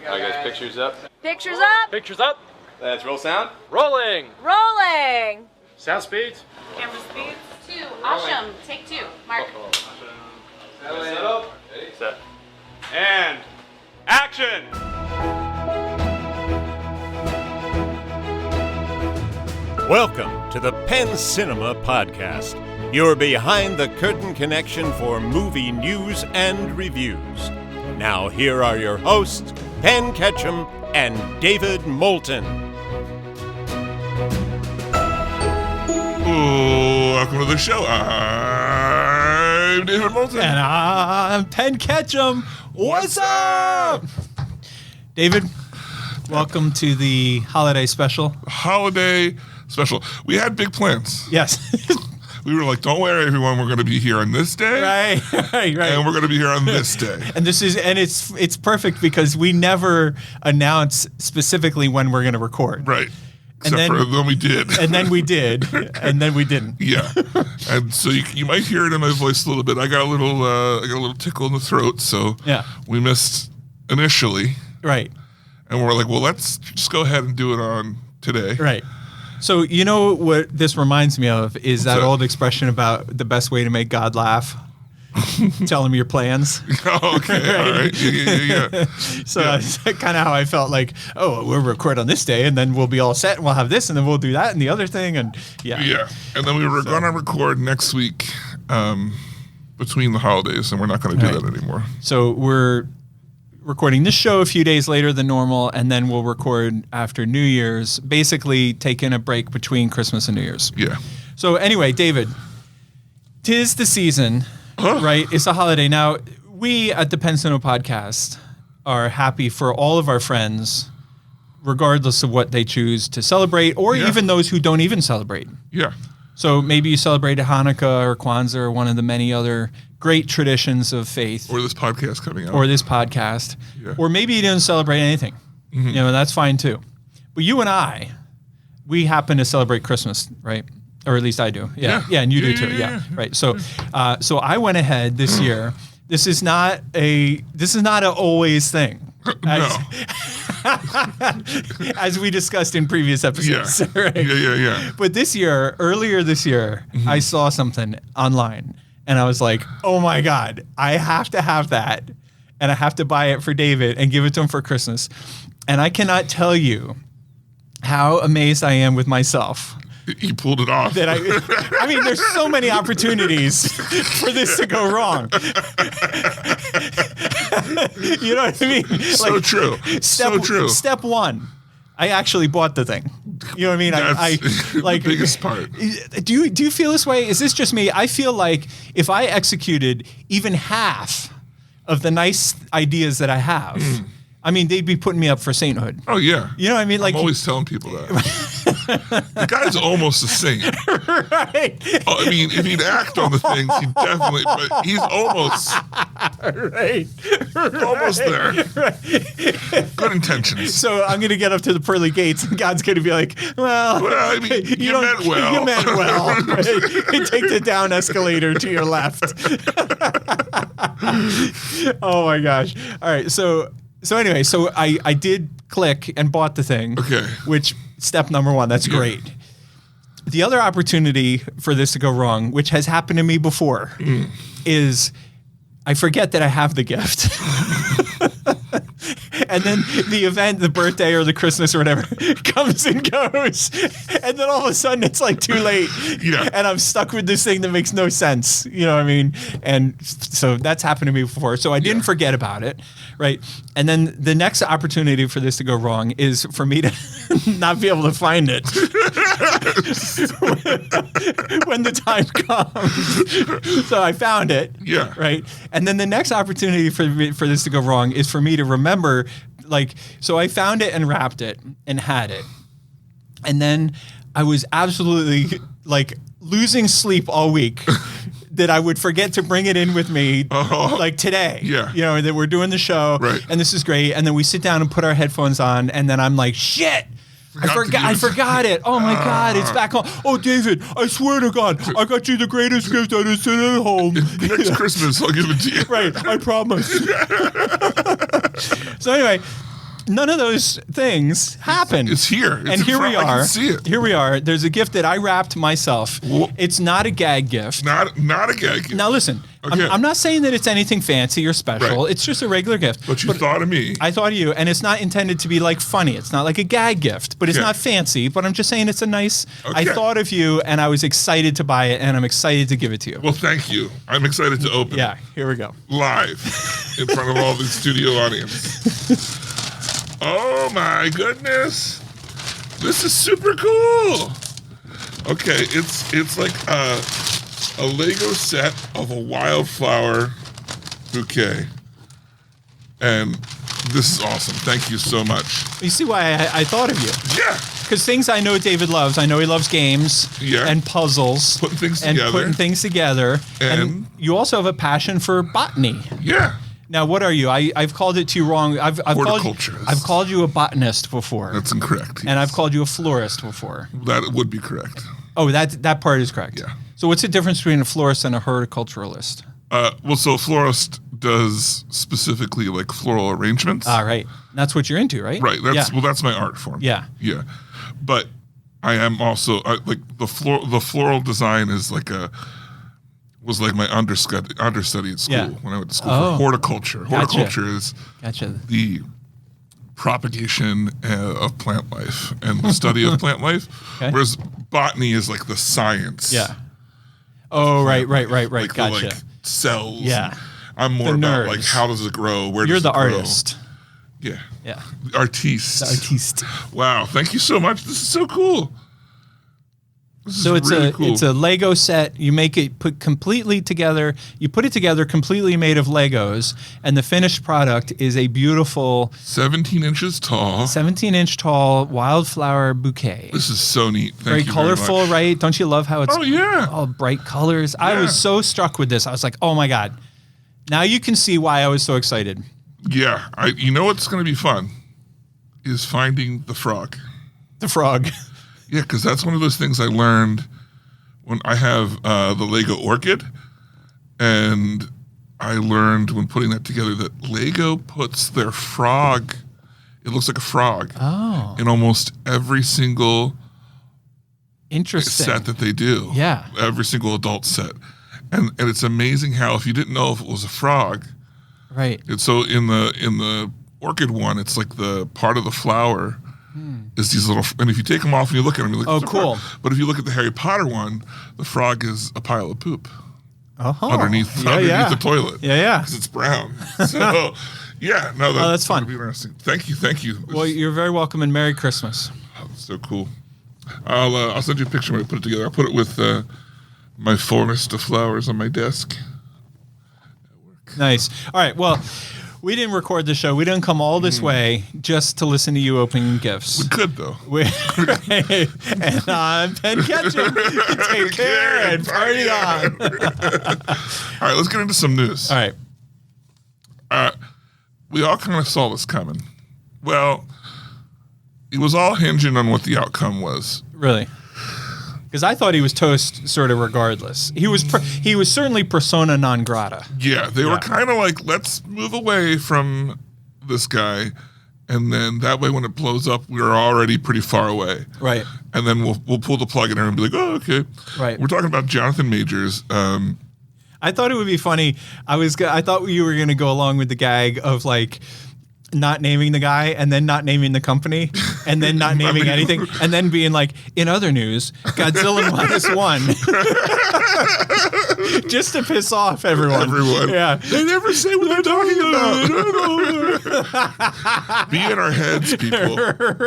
Alright guys, pictures up. Pictures up. Pictures up. Let's roll sound. Rolling. Rolling. Sound speeds. Camera speeds. 2. Awesome. Take 2. Mark. Set. And action. Welcome to the Penn Cinema Podcast, your behind-the-curtain connection for movie news and reviews. Now here are your hosts, Penn Ketchum and David Moulton. Welcome to the show. I'm David Moulton. And I'm Penn Ketchum. What's up? David, welcome to the holiday special. Holiday special. We had big plans. Yes. We were like, don't worry, everyone. We're going to be here on this day. Right. And we're going to be here on this day. And it's perfect because we never announce specifically when we're going to record. Right. Except for then we did. And then we did. And then we didn't. Yeah. And so you might hear it in my voice a little bit. I got a little tickle in the throat. So yeah, we missed initially. Right. And we're like, well, let's just go ahead and do it on today. Right. So you know what this reminds me of is that old expression about the best way to make God laugh. Tell him your plans. Oh, okay. Right? All right. Yeah. So that's kind of how I felt like, oh, we'll record on this day and then we'll be all set and we'll have this and then we'll do that and the other thing. And yeah. Yeah. And then we were going to record next week between the holidays, and we're not going to do that anymore. So we're recording this show a few days later than normal, and then we'll record after New Year's, basically taking a break between Christmas and New Year's. Yeah. So anyway, David, 'tis the season. Right, it's a holiday. Now, we at the Penn Cinema Podcast are happy for all of our friends, regardless of what they choose to celebrate, or even those who don't even celebrate. Yeah. So maybe you celebrate Hanukkah or Kwanzaa or one of the many other great traditions of faith. Or this podcast coming out. Or this podcast. Yeah. Or maybe you didn't celebrate anything. Mm-hmm. You know, that's fine too. But you and we happen to celebrate Christmas, right? Or at least I do. Yeah, and you do too. Yeah. Right. So I went ahead this year. This is not a always thing. As we discussed in previous episodes. Yeah. Right? Yeah. But earlier this year, mm-hmm. I saw something online and I was like, oh my God, I have to have that. And I have to buy it for David and give it to him for Christmas. And I cannot tell you how amazed I am with myself. You pulled it off. That I mean, there's so many opportunities for this to go wrong. You know what I mean? So true. So true. Step one, I actually bought the thing. You know what I mean? That's like the biggest part. Do you feel this way? Is this just me? I feel like if I executed even half of the nice ideas that I have, I mean, they'd be putting me up for sainthood. Oh, yeah. You know what I mean? Like, I'm always telling people that. The guy's almost a saint. Right. I mean, if he'd act on the things, he'd definitely, but he's almost. Right. Almost there. Right. Good intentions. So I'm going to get up to the pearly gates and God's going to be like, well, I mean, you meant well. You meant well. Right? Take the down escalator to your left. Oh, my gosh. All right. So anyway, I did click and bought the thing. Okay. Which, step number one, that's great. The other opportunity for this to go wrong, which has happened to me before, is I forget that I have the gift. And then the event, the birthday or the Christmas or whatever, comes and goes. And then all of a sudden it's like too late. Yeah. And I'm stuck with this thing that makes no sense. You know what I mean? And so that's happened to me before. So I didn't forget about it. Right. And then the next opportunity for this to go wrong is for me to not be able to find it when the time comes. So I found it. Yeah. Right. And then the next opportunity for this to go wrong is for me to remember, like, so I found it and wrapped it and had it. And then I was absolutely like losing sleep all week that I would forget to bring it in with me like today. Yeah. You know, that we're doing the show and this is great. And then we sit down and put our headphones on and then I'm like, shit. I forgot it. Oh my God, it's back home. Oh, David, I swear to God, I got you the greatest gift I just sit at home. Next Christmas, I'll give it to you. Right, I promise. So anyway, none of those things happened. It's here. It's and in here front. we I are. can see it. Here we are. There's a gift that I wrapped myself. It's not a gag gift. Not a gag. Now listen, Okay. I'm not saying that it's anything fancy or special. Right. It's just a regular gift. But you thought of me. I thought of you, and it's not intended to be like funny. It's not like a gag gift, but it's Okay. not fancy. But I'm just saying it's a nice. I Okay. thought of you, and I was excited to buy it, and I'm excited to give it to you. Well, thank you. I'm excited to open Yeah, here we go. live in front of all the studio audience. Oh my goodness. This is super cool. Okay, it's like a Lego set of a wildflower bouquet. And this is awesome. Thank you so much. You see why I thought of you? Yeah. Because things I know David loves. I know he loves games and puzzles. Putting things and together. putting things together. And you also have a passion for botany. Yeah. Now, what are you? I've called it to you wrong. I've Horticulturist. I've called you a botanist before. That's incorrect. And I've called you a florist before. That would be correct. Oh, that part is correct. Yeah. So what's the difference between a florist and a horticulturalist? Well, so a florist does specifically like floral arrangements. Ah, right. That's what you're into, right? Right. That's my art form. Yeah. Yeah. But I am also like the floral design is was like my understudy at school when I went to school for horticulture. Horticulture is the propagation of plant life and the study of plant life, whereas botany is like the science. Yeah. Oh, right. Like Gotcha. the, like cells. Yeah. I'm more The about nerds. like how does it grow? Where You're does the it grow? artist. Yeah. Yeah. The artiste. The artiste. Wow. Thank you so much. This is so cool. So it's really cool. it's a Lego set. You make it put completely together. You put it together completely made of Legos, and the finished product is a beautiful 17 inches tall. 17-inch tall wildflower bouquet. This is so neat. Thank Very you colorful, very much. right? Don't you love how it's Oh yeah. all bright colors? I was so struck with this. I was like, oh my God. Now you can see why I was so excited. Yeah. You know what's going to be fun is finding the frog. The frog. Yeah, because that's one of those things I learned when I have the Lego orchid, and I learned when putting that together that Lego puts their frog, it looks like a frog, in almost every single set that they do. Yeah. Every single adult set. And it's amazing how if you didn't know if it was a frog, right. and so in the orchid one, it's like the part of the flower is these little, and if you take them off and you look at them, you're like, oh, it's a cool. frog. But if you look at the Harry Potter one, the frog is a pile of poop Oh, underneath the toilet. Yeah. Because it's brown. So, yeah, no, that's fun. Be interesting. Thank you. Well, you're very welcome, and Merry Christmas. So cool. I'll send you a picture when I put it together. I'll put it with my forest of flowers on my desk. Nice. All right. Well, we didn't record the show. We didn't come all this way just to listen to you opening gifts. We could, though. And I'm Ben Ketchum. Take care and party on. All right, let's get into some news. All right. We all kind of saw this coming. Well, it was all hinging on what the outcome was. Really? Because I thought he was toast sort of regardless. He was certainly persona non grata. Yeah, they were kind of like, let's move away from this guy, and then that way when it blows up, we're already pretty far away. Right. And then we'll pull the plug in there and be like, oh, okay. Right. We're talking about Jonathan Majors. I thought it would be funny. I thought you were going to go along with the gag of like not naming the guy and then not naming the company and then not naming anything and then being like, in other news, Godzilla -1. Just to piss off everyone. Yeah. They never say what they're talking about. Be in our heads, people.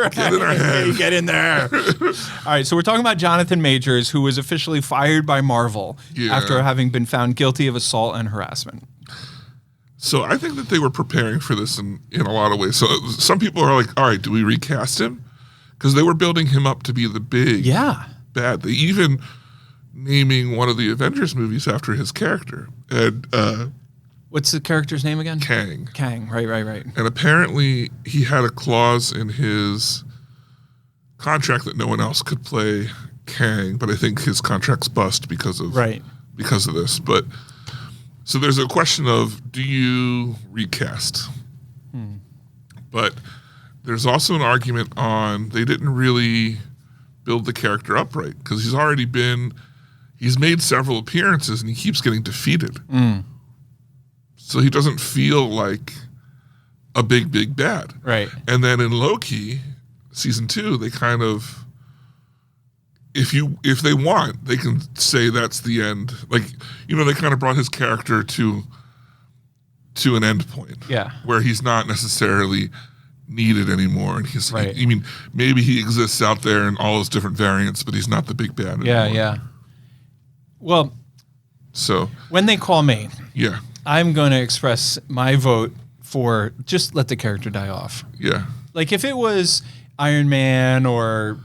Get in our heads. Get in there. All right, so we're talking about Jonathan Majors, who was officially fired by Marvel after having been found guilty of assault and harassment. So I think that they were preparing for this in a lot of ways. So some people are like, all right, do we recast him? Because they were building him up to be the big bad. They even naming one of the Avengers movies after his character. And what's the character's name again? Kang. Kang, right. And apparently he had a clause in his contract that no one else could play Kang, but I think his contract's bust because of this. But so there's a question of, do you recast? But there's also an argument on they didn't really build the character up right because he's made several appearances and he keeps getting defeated. So he doesn't feel like a big bad. Right. And then in Loki, season 2, they kind of, if they want, they can say that's the end. Like, they kind of brought his character to an end point. Yeah. Where he's not necessarily needed anymore. And he's, right. I mean, maybe he exists out there in all his different variants, but he's not the big bad anymore. Yeah. Well, so when they call me, yeah, I'm going to express my vote for just let the character die off. Yeah. Like if it was Iron Man or,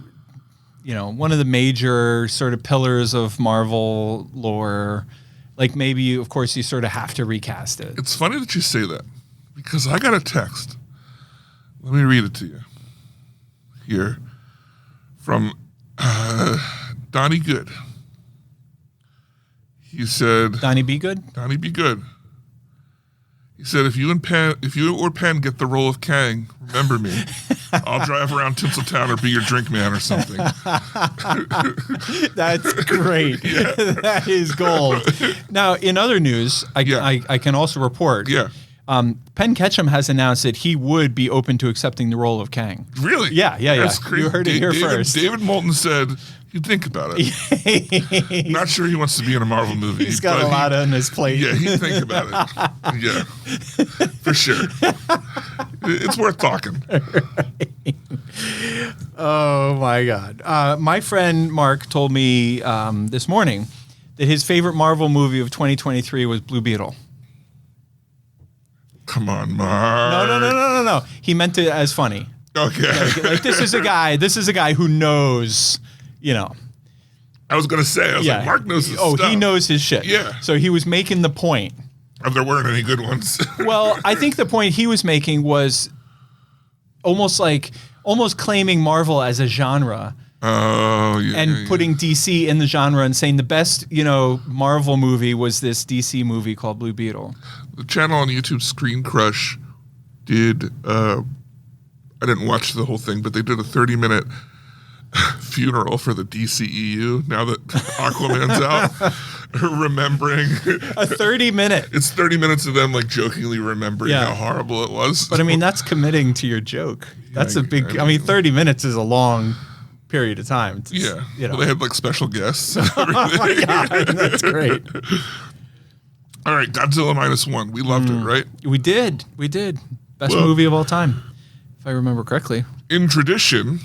one of the major sort of pillars of Marvel lore, like maybe, of course, you sort of have to recast it. It's funny that you say that because I got a text. Let me read it to you here from Donnie Good. He said, Donnie Be Good? Donnie Be Good. He said, if you or Penn get the role of Kang, remember me. I'll drive around Tinseltown or be your drink man or something. That's great. Yeah. That is gold. Now, in other news, I can also report. Yeah. Penn Ketchum has announced that he would be open to accepting the role of Kang. Really? Yeah. That's crazy. You heard it here first. David Moulton said he'd think about it. Not sure he wants to be in a Marvel movie. He's got a lot on his plate. Yeah, he'd think about it. Yeah, for sure. It's worth talking. Oh, my God. My friend Mark told me this morning that his favorite Marvel movie of 2023 was Blue Beetle. Come on, Mark. No. He meant it as funny. Okay. Like this is a guy who knows, I was going to say, like, Mark knows his stuff. He knows his shit. Yeah. So he was making the point. There weren't any good ones. Well, I think the point he was making was almost claiming Marvel as a genre. Oh, yeah. And putting DC in the genre and saying the best, Marvel movie was this DC movie called Blue Beetle. The channel on YouTube, Screen Crush, did, I didn't watch the whole thing, but they did a 30-minute funeral for the DCEU now that Aquaman's out. Remembering. A 30-minute. It's 30 minutes of them, like, jokingly remembering how horrible it was. But, I mean, that's committing to your joke. That's a big, 30 minutes is a long period of time. Well, they had, like, special guests. Oh, my God. That's great. All right, Godzilla -1. We loved it, right? We did. Best movie of all time, if I remember correctly. In tradition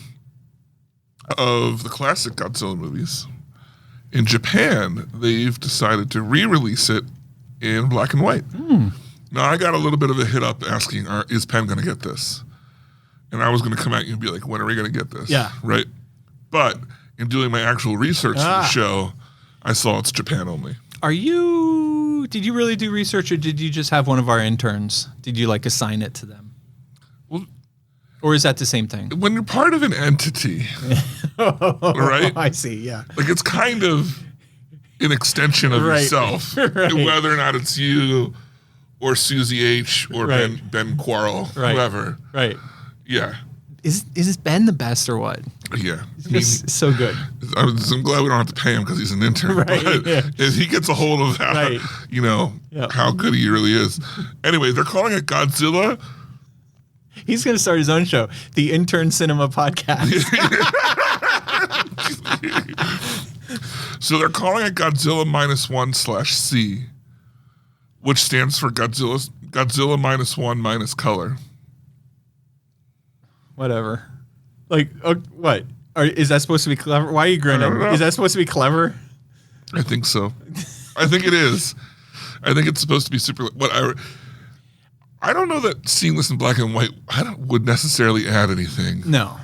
of the classic Godzilla movies, in Japan, they've decided to re-release it in black and white. Now, I got a little bit of a hit up asking, is Penn going to get this? And I was going to come at you and be like, when are we going to get this? Yeah. Right? But in doing my actual research for the show, I saw it's Japan only. Did you really do research or did you just have one of our interns? Did you assign it to them? Well, or is that the same thing? When you're part of an entity, right? I see, yeah. Like it's kind of an extension of yourself, whether or not it's you or Susie H or Ben Quarrel, whoever. Right. Yeah. Is this Ben the best or what? Yeah. He's so good. I'm glad we don't have to pay him because he's an intern. Right. But if he gets a hold of how, how good he really is. Anyway, they're calling it Godzilla. He's going to start his own show, the Intern Cinema Podcast. So they're calling it Godzilla -1/C, which stands for Godzilla -1 - color. Whatever. What? Is that supposed to be clever? Why are you grinning? Is that supposed to be clever? I think so. I think it is. I think it's supposed to be super. I don't know that seeing this in black and white would necessarily add anything. No.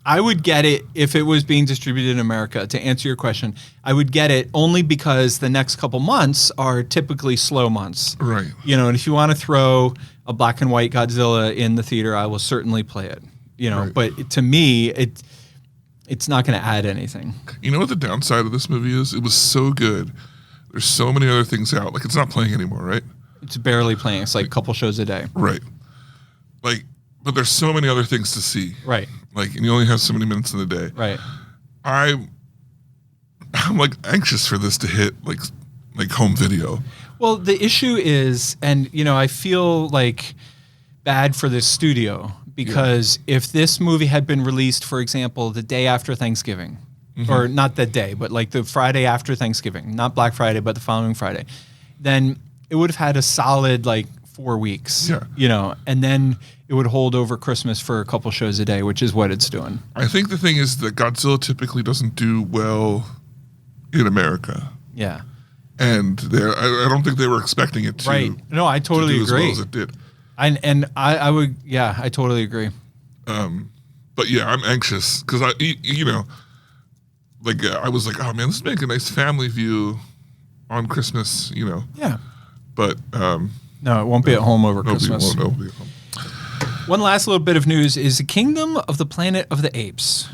I would get it if it was being distributed in America. To answer your question, I would get it only because the next couple months are typically slow months. Right. And if you want to throw a black and white Godzilla in the theater, I will certainly play it. But to me, it's not going to add anything. You know what the downside of this movie is? It was so good. There's so many other things out. Like, it's not playing anymore, right? It's barely playing. It's like a couple shows a day. Right. but there's so many other things to see. Right. Like, and you only have so many minutes in the day. Right. I'm like anxious for this to hit like home video. Well, the issue is, and I feel like bad for this studio because if this movie had been released, for example, the day after Thanksgiving, or not that day, but like the Friday after Thanksgiving, not Black Friday, but the following Friday, then it would have had a solid like 4 weeks, and then it would hold over Christmas for a couple shows a day, which is what it's doing. I think the thing is that Godzilla typically doesn't do well in America. Yeah. And I don't think they were expecting it to. Right. No, I totally to do agree. as well as it did. And I would, I totally agree. But yeah, I'm anxious because I was like, oh man, this would make a nice family view on Christmas, Yeah. But No, it won't be at home over Christmas. Nobody will be at home. One last little bit of news is the Kingdom of the Planet of the Apes.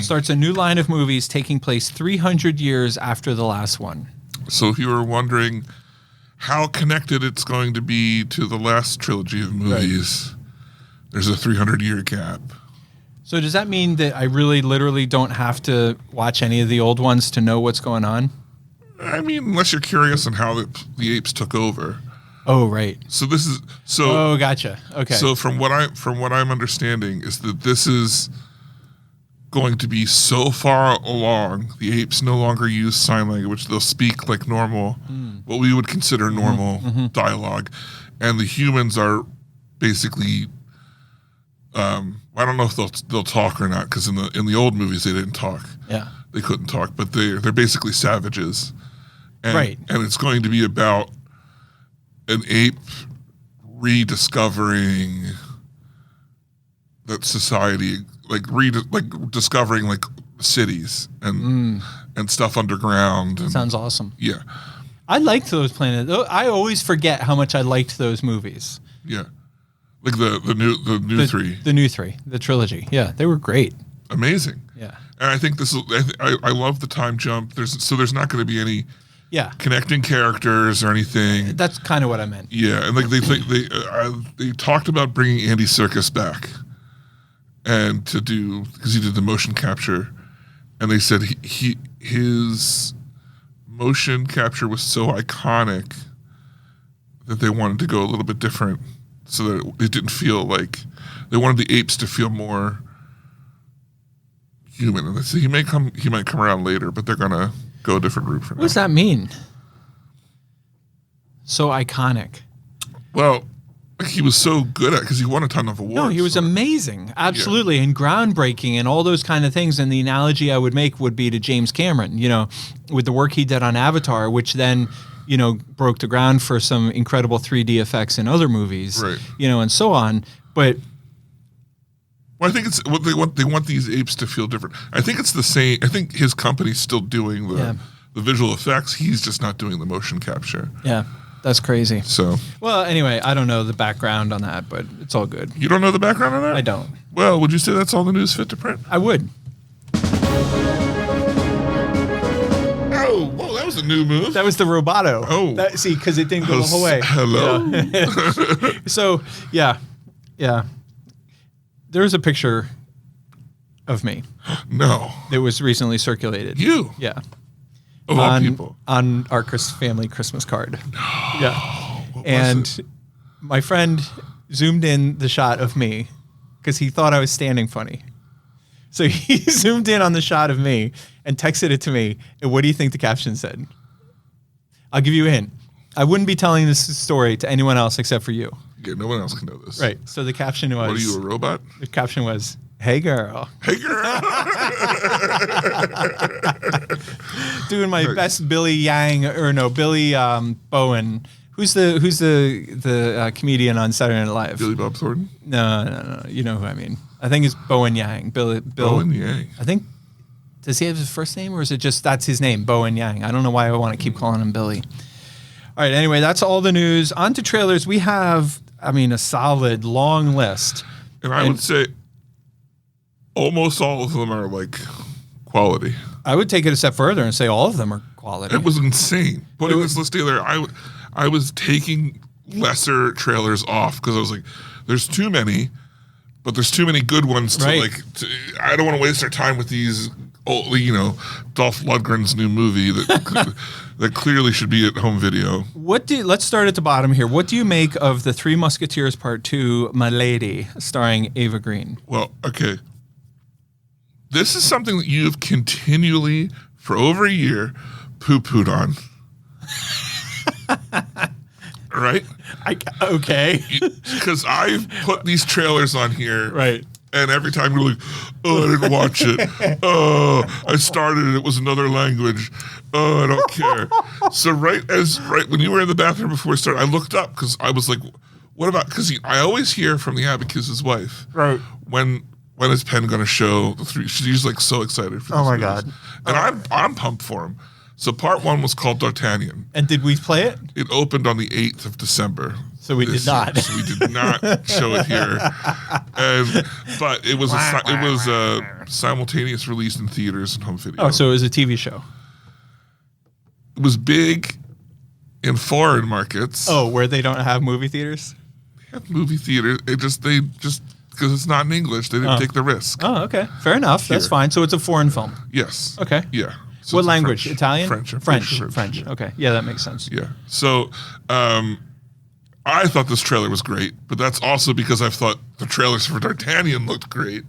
Starts a new line of movies taking place 300 years after the last one. So if you were wondering how connected it's going to be to the last trilogy of movies, there's a 300-year gap. So does that mean that I really literally don't have to watch any of the old ones to know what's going on? I mean, unless you're curious on how the apes took over. Oh, right. So this is Oh, gotcha. Okay. So from what I'm understanding is that this is going to be so far along, the apes no longer use sign language. They'll speak like normal, what we would consider normal dialogue, and the humans are basically. I don't know if they'll talk or not because in the old movies they didn't talk. Yeah, they couldn't talk, but they're basically savages, and, and it's going to be about an ape rediscovering that society, discovering like cities and stuff underground. And, sounds awesome. Yeah, I liked those planets. I always forget how much I liked those movies. Yeah, like the new three, the trilogy. Yeah, they were great. Amazing. Yeah, and I think I love the time jump. There's not going to be any. Yeah, connecting characters or anything. That's kind of what I meant. Yeah, and like they talked about bringing Andy Serkis back, and because he did the motion capture, and they said his motion capture was so iconic that they wanted to go a little bit different, so that it didn't feel like they wanted the apes to feel more human. And they said he might come around later, but they're gonna go a different route for now. What does that mean? So iconic. Well, he was so good at because he won a ton of awards. No, he was amazing. Absolutely. And groundbreaking and all those kind of things. And the analogy I would make would be to James Cameron, with the work he did on Avatar, which then, broke the ground for some incredible 3D effects in other movies, right. And so on. But well, I think it's what they want these apes to feel different. I think it's the same. I think his company's still doing the visual effects. He's just not doing the motion capture. Yeah, that's crazy. So, well, anyway, I don't know the background on that, but it's all good. You don't know the background on that? I don't. Well, would you say that's all the news fit to print? I would. Oh, whoa, that was a new move. That was the Roboto. Oh. See, because it didn't go the whole way. Hello. So, yeah. There's a picture of me. No. That was recently circulated. You? Yeah. Of all people. On our family Christmas card. No. Yeah. What and my friend zoomed in the shot of me because he thought I was standing funny. So he zoomed in on the shot of me and texted it to me. And what do you think the caption said? I'll give you a hint. I wouldn't be telling this story to anyone else except for you. Yeah, no one else can know this. Right. So the caption was... What are you, a robot? The caption was, "Hey girl." Hey girl. Doing my best Billy Bowen. Who's the comedian on Saturday Night Live? Billy Bob Thornton? No. You know who I mean. I think it's Bowen Yang. Bowen Yang. I think, does he have his first name or is it just that's his name, Bowen Yang? I don't know why I want to keep calling him Billy. All right, anyway, that's all the news. On to trailers. We have, a solid, long list. And I would say almost all of them are like quality. I would take it a step further and say all of them are quality. It was insane. Putting this list together, I was taking lesser trailers off because I was like, there's too many, but there's too many good ones to Right. I don't want to waste our time with these, Dolph Lundgren's new movie that that clearly should be at home video. Let's start at the bottom here. What do you make of The Three Musketeers Part 2, My Lady, starring Ava Green? Well, okay. This is something that you've continually, for over a year, poo-pooed on. Right? Okay. Because I've put these trailers on here. Right. And every time you're like, oh, I didn't watch it. Oh, I started it. It was another language. Oh, I don't care. So right when you were in the bathroom before we started, I looked up because I was like, what about, because I always hear from the Abacus's wife. Right. When is Penn going to show the three? She's like so excited for this. Oh my movies. God. And I'm pumped for him. So part 1 was called D'Artagnan. And did we play it? It opened on the 8th of December. So we did not. So we did not show it here. But it was simultaneous release in theaters and home video. Oh, so it was a TV show. It was big in foreign markets. Oh, where they don't have movie theaters? They have movie theaters. They just because it's not in English, they didn't take the risk. Oh, okay. Fair enough. That's Here. fine. So it's a foreign film. Yes. Okay. Yeah. So What it's language? French. Italian? French. I'm French. pretty sure French. Yeah. Okay. Yeah, that makes sense. Yeah. So I thought this trailer was great, but that's also because I thought the trailers for D'Artagnan looked great,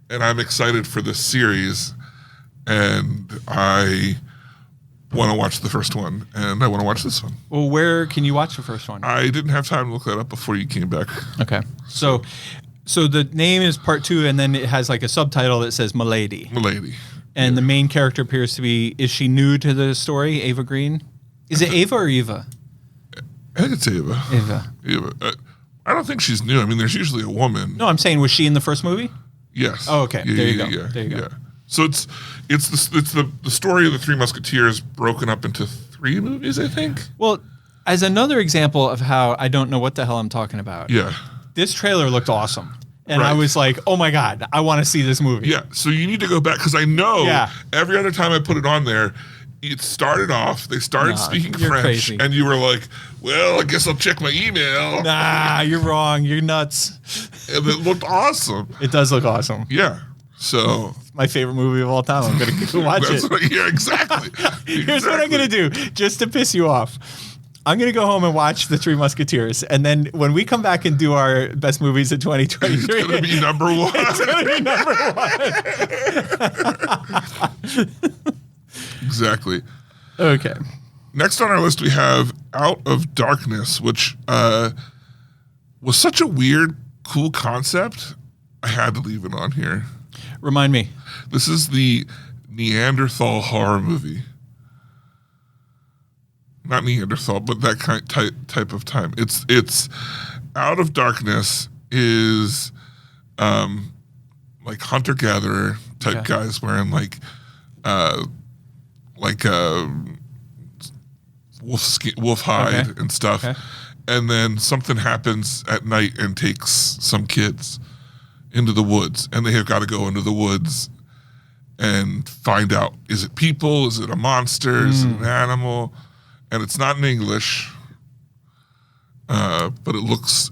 and I'm excited for this series, and I want to watch the first one, and I want to watch this one. Well, where can you watch the first one? I didn't have time to look that up before you came back. Okay. So the name is Part 2, and then it has like a subtitle that says Milady. Milady. And the main character appears to be, is she new to the story, Ava Green? Is it Ava or Eva? I think it's Ava. Ava. I don't think she's new. I mean, there's usually a woman. No, I'm saying, was she in the first movie? Yes. Oh, okay. Yeah, There you yeah, go. yeah, There you go. yeah. So it's the story of the Three Musketeers broken up into 3 movies, I think. Well, as another example of how I don't know what the hell I'm talking about, Yeah. this trailer looked awesome. And I Right. was like, oh my God, I want to see this movie. Yeah, so you need to go back because I know Yeah. every other time I put it on there, it started off, they started Nah, speaking you're French, crazy. and you were like, well, I guess I'll check my email. Nah, you're wrong. You're nuts. And it looked awesome. It does look awesome. Yeah, so. My favorite movie of all time. I'm going to go watch That's it. yeah, exactly. Here's what I'm going to do, just to piss you off. I'm going to go home and watch The Three Musketeers. And then when we come back and do our best movies of 2023, It's going to be number 1. it's going to be number 1. Exactly. Okay. Next on our list, we have Out of Darkness, which was such a weird, cool concept. I had to leave it on here. Remind me. This is the Neanderthal horror movie. Not Neanderthal, but that type of time. It's Out of Darkness is like hunter-gatherer type guys wearing like wolf hide and stuff. Okay. And then something happens at night and takes some kids into the woods, and they have got to go into the woods and find out, is it people? Is it a monster? Is it an animal? And it's not in English, but it looks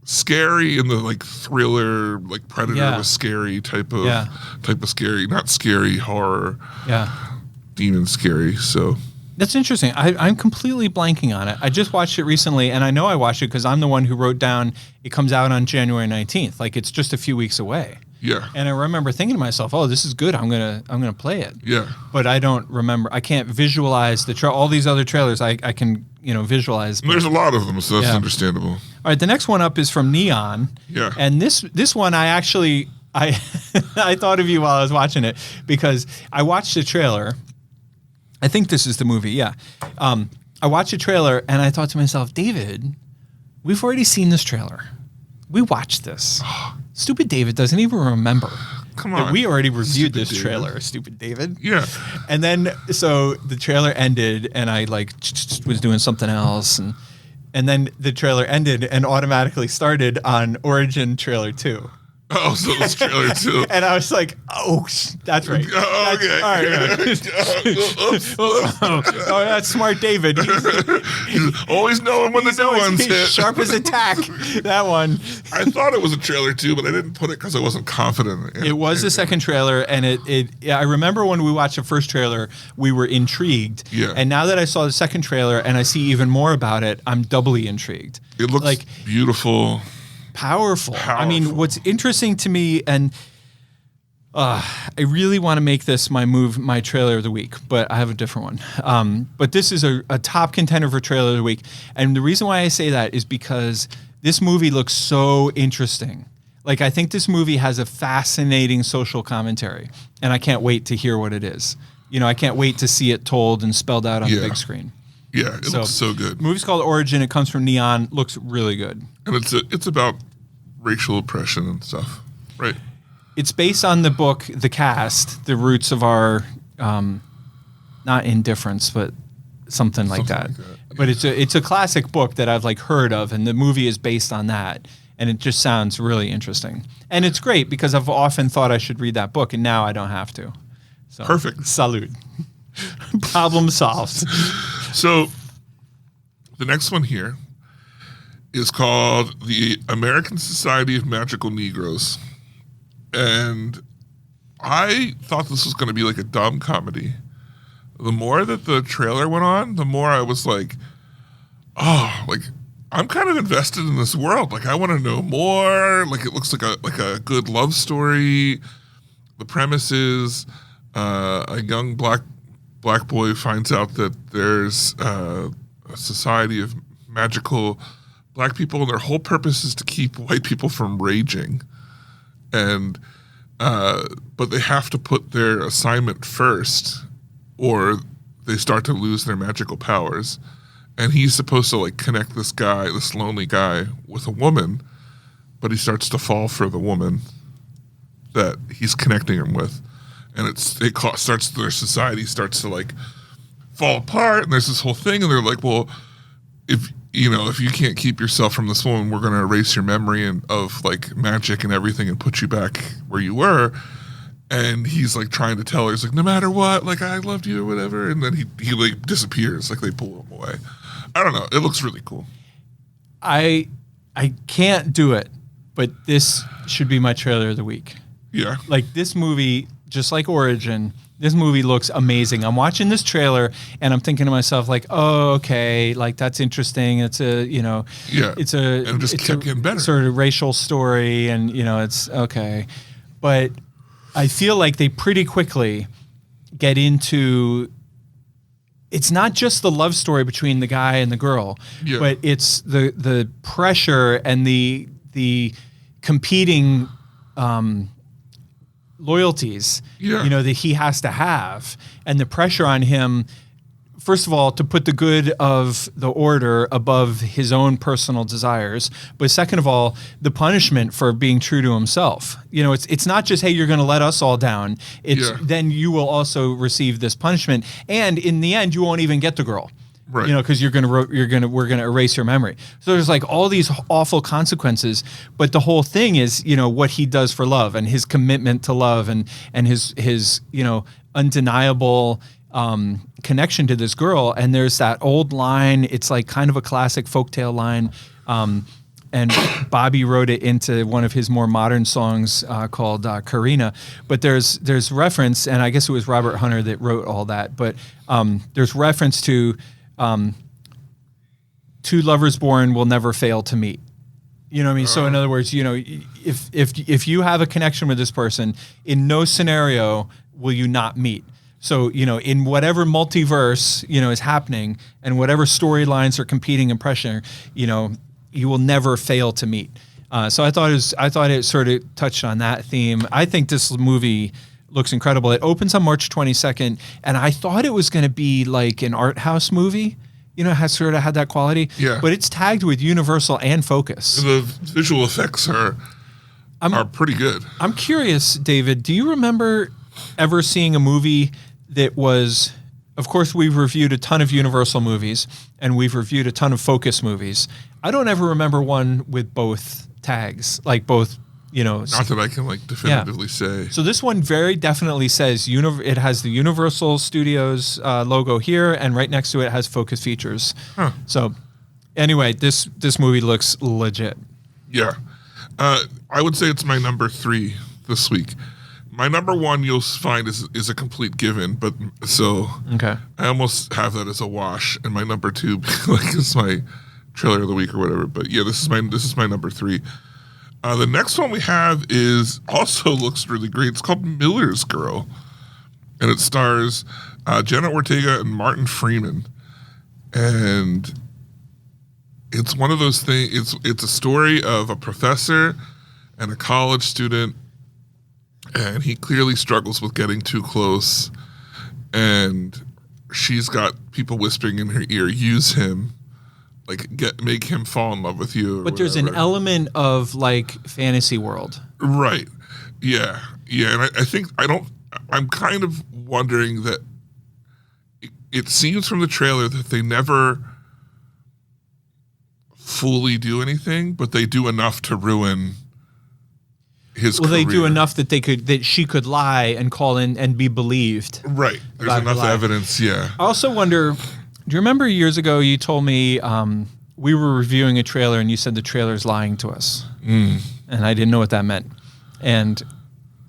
scary in the like thriller, like Predator was scary type of scary, not scary horror, demon scary. So That's interesting. I'm completely blanking on it. I just watched it recently, and I know I watched it because I'm the one who wrote down it comes out on January 19th. Like, it's just a few weeks away. yeah, And I remember thinking to myself, "Oh, this is good. I'm gonna play it." yeah. But I don't remember. I can't visualize all these other trailers. I can visualize. And there's a lot of them, so that's understandable. All right, the next one up is from Neon. Yeah. And this one I actually I thought of you while I was watching it because I watched the trailer. I think this is the movie. Yeah. I watched the trailer and I thought to myself, David, we've already seen this trailer. We watched this. Stupid David doesn't even remember. Come that on. we already reviewed Stupid this David. trailer. Stupid David. Yeah. And then, so the trailer ended, and I was doing something else, and then the trailer ended and automatically started on Origin Trailer 2. Oh, so it's trailer 2. And I was like, that's right. Oh, okay. All right. Oops. Oh, that's smart, David. He's always knowing when the new one's He's hit. sharp as a tack. That one. I thought it was a trailer too, but I didn't put it because I wasn't confident. It was the second trailer, and I remember when we watched the first trailer, we were intrigued. Yeah. And now that I saw the second trailer and I see even more about it, I'm doubly intrigued. It looks like beautiful. Powerful. I mean, what's interesting to me, and I really want to make this my trailer of the week, but I have a different one. But this is a top contender for trailer of the week. And the reason why I say that is because this movie looks so interesting. Like, I think this movie has a fascinating social commentary, and I can't wait to hear what it is. You know, I can't wait to see it told and spelled out on the big screen. Yeah, it looks so good. The movie's called Origin. It comes from Neon. Looks really good. And it's about racial oppression and stuff, right? It's based on the book, The Cast, The Roots of Our, not Indifference, but something like that. Yeah. But it's a classic book that I've like heard of, and the movie is based on that. And it just sounds really interesting. And it's great because I've often thought I should read that book, and now I don't have to. So, perfect. Salud. Problem solved. So the next one here is called the American Society of Magical Negroes. And I thought this was going to be like a dumb comedy. The more that the trailer went on, the more I was like, oh, like I'm kind of invested in this world. Like I want to know more. Like it looks like a good love story. The premise is a young black boy finds out that there's a society of magical black people, and their whole purpose is to keep white people from raging. And but they have to put their assignment first, or they start to lose their magical powers. And he's supposed to like connect this lonely guy, with a woman, but he starts to fall for the woman that he's connecting him with. And their society starts to like fall apart, and there's this whole thing, and they're like, well, if you can't keep yourself from this woman, we're going to erase your memory of like magic and everything and put you back where you were. And he's like trying to tell her, he's like, no matter what, like I loved you or whatever. And then he like disappears, like they pull him away. I don't know. It looks really cool. I can't do it, but this should be my trailer of the week. Yeah. Like this movie, just like Origin, this movie looks amazing. I'm watching this trailer and I'm thinking to myself, like, oh, okay, like that's interesting. It's a, it's a, and it just kept getting better. Sort of racial story, and it's okay. But I feel like they pretty quickly get into, it's not just the love story between the guy and the girl, but it's the pressure and the competing loyalties, that he has to have, and the pressure on him, first of all, to put the good of the order above his own personal desires, but second of all, the punishment for being true to himself. It's not just, hey, you're going to let us all down. It's then you will also receive this punishment, and in the end, you won't even get the girl. Right. Because we're gonna erase your memory. So there's like all these awful consequences, but the whole thing is, what he does for love and his commitment to love and his undeniable connection to this girl. And there's that old line. It's like kind of a classic folktale line. And Bobby wrote it into one of his more modern songs called Karina. But there's reference, and I guess it was Robert Hunter that wrote all that. But there's reference to two lovers born will never fail to meet. You know what I mean? So in other words, if you have a connection with this person, in no scenario will you not meet. So, in whatever multiverse, is happening, and whatever storylines are competing and pressure, you will never fail to meet. So I thought it sort of touched on that theme. I think this movie looks incredible. It opens on March 22nd, and I thought it was going to be like an art house movie. It has sort of had that quality. Yeah. But it's tagged with Universal and Focus. The visual effects are pretty good. I'm curious, David, do you remember ever seeing a movie that was, of course, we've reviewed a ton of Universal movies, and we've reviewed a ton of Focus movies. I don't ever remember one with both tags, like both, Not that I can like definitively say. So this one very definitely says it has the Universal Studios logo here, and right next to it has Focus Features. Huh. So anyway, this movie looks legit. Yeah. I would say it's my number 3 this week. My number 1 you'll find is a complete given, but so Okay. I almost have that as a wash, and my number 2 like is my trailer of the week or whatever. But yeah, this is my number 3. The next one we have also looks really great. It's called Miller's Girl, and it stars Jenna Ortega and Martin Freeman, and it's one of those things. It's a story of a professor and a college student, and he clearly struggles with getting too close, and she's got people whispering in her ear, use him, like make him fall in love with you. But there's an element of like fantasy world. Right. Yeah. Yeah. And I think I'm kind of wondering that it seems from the trailer that they never fully do anything, but they do enough to ruin his career. They do enough that she could lie and call in and be believed. Right. There's enough evidence. Yeah. I also wonder, do you remember years ago you told me we were reviewing a trailer and you said the trailer's lying to us? And I didn't know what that meant. And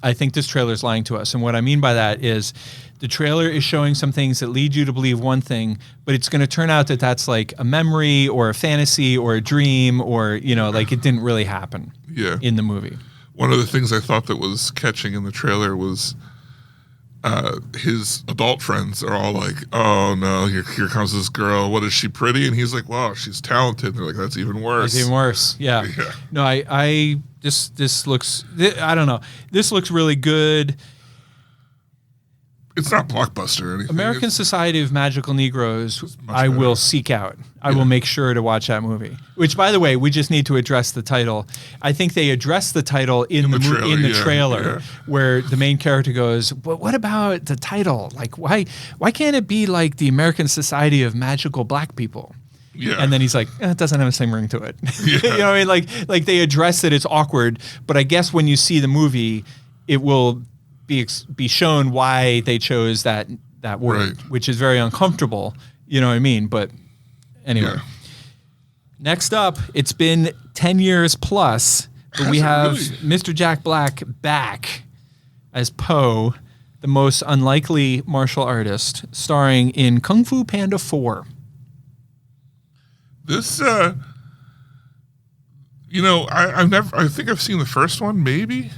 I think this trailer's lying to us. And what I mean by that is the trailer is showing some things that lead you to believe one thing, but it's going to turn out that that's like a memory or a fantasy or a dream or, like it didn't really happen in the movie. One of the things I thought that was catching in the trailer was his adult friends are all like, oh no, here comes this girl. What is she, pretty? And he's like, wow, she's talented. And they're like, that's even worse. It's even worse. Yeah. No, this looks, I don't know. This looks really good. It's not blockbuster or anything. American Society of Magical Negroes, I will seek out. I will make sure to watch that movie. Which, by the way, we just need to address the title. I think they address the title in the trailer, where the main character goes, "But what about the title? Like, why can't it be like the American Society of Magical Black People?" Yeah. And then he's like, it doesn't have the same ring to it. You know what I mean? Like they address that it's awkward, but I guess when you see the movie, it will be shown why they chose that word, which is very uncomfortable. You know what I mean? But anyway, next up, it's been 10 years plus, but we have Mr. Jack Black back as Poe, the most unlikely martial artist, starring in Kung Fu Panda 4. This, I think I've seen the first one, maybe.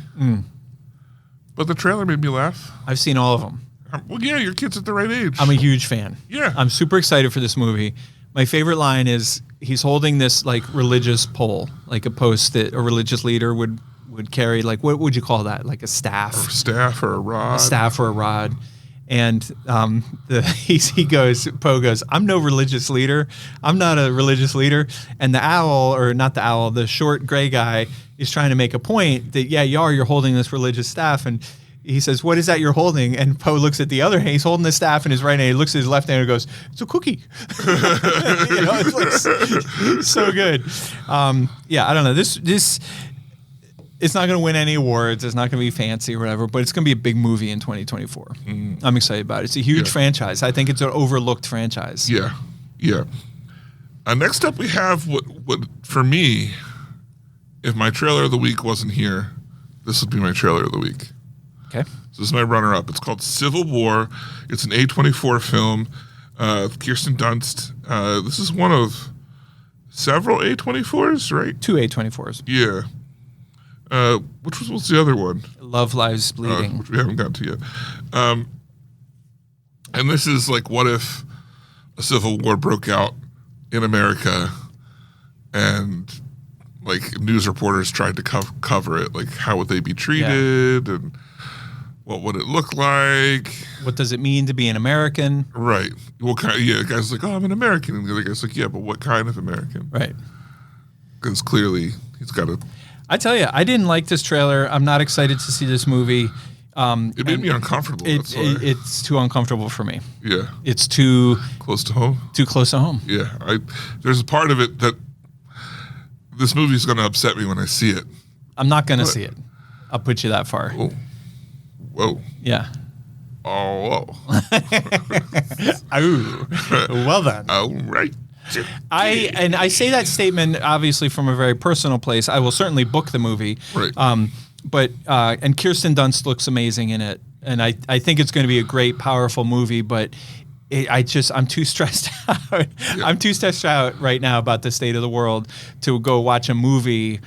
But the trailer made me laugh. I've seen all of them. Well, yeah, your kid's at the right age. I'm a huge fan. Yeah. I'm super excited for this movie. My favorite line is he's holding this like religious pole, like a post that a religious leader would carry. Like, what would you call that? Like a staff? Or a staff or a rod. A staff or a rod. And Poe goes, I'm no religious leader. I'm not a religious leader. And the owl, or not the owl, the short gray guy is trying to make a point that, you're holding this religious staff. And he says, what is that you're holding? And Poe looks at the other hand. He's holding the staff in his right hand. He looks at his left hand and goes, it's a cookie. It looks so good. I don't know. This it's not going to win any awards. It's not going to be fancy or whatever, but it's going to be a big movie in 2024. I'm excited about it. It's a huge franchise. I think it's an overlooked franchise. Yeah. Yeah. Next up, we have what for me, if my trailer of the week wasn't here, this would be my trailer of the week. Okay. So this is my runner-up. It's called Civil War. It's an A24 film. Kirsten Dunst. This is one of several A24s, right? 2 A24s. Yeah. What's the other one? Love Lies Bleeding. Which we haven't gotten to yet. And this is like, what if a civil war broke out in America and like news reporters tried to cover it? Like, how would they be treated and what would it look like? What does it mean to be an American? Right. What kind? The guy's like, oh, I'm an American. And the other guy's like, yeah, but what kind of American? Right. Because clearly he's got a... I tell you, I didn't like this trailer. I'm not excited to see this movie. It made me uncomfortable. It's too uncomfortable for me. Yeah. It's too... Close to home? Too close to home. Yeah. There's a part of it that this movie's going to upset me when I see it. I'm not going to see it. I'll put you that far. Oh. Whoa. Yeah. Oh, whoa. Oh, well then. All right. I say that statement obviously from a very personal place. I will certainly book the movie. Right. But Kirsten Dunst looks amazing in it, and I think it's going to be a great, powerful movie. But I'm too stressed out. Yeah. I'm too stressed out right now about the state of the world to go watch a movie,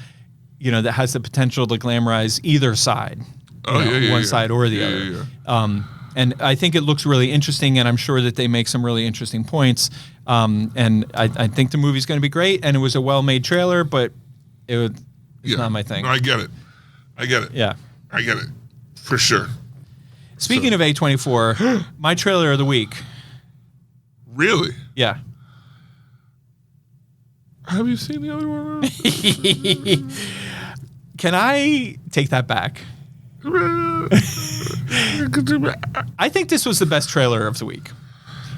that has the potential to glamorize either side. One side or the other. Yeah. And I think it looks really interesting, and I'm sure that they make some really interesting points. And I think the movie's going to be great, and it was a well-made trailer, but it's not my thing. No, I get it. Yeah. I get it. For sure. Speaking of A24, my trailer of the week. Really? Yeah. Have you seen the other one? Can I take that back? I think this was the best trailer of the week.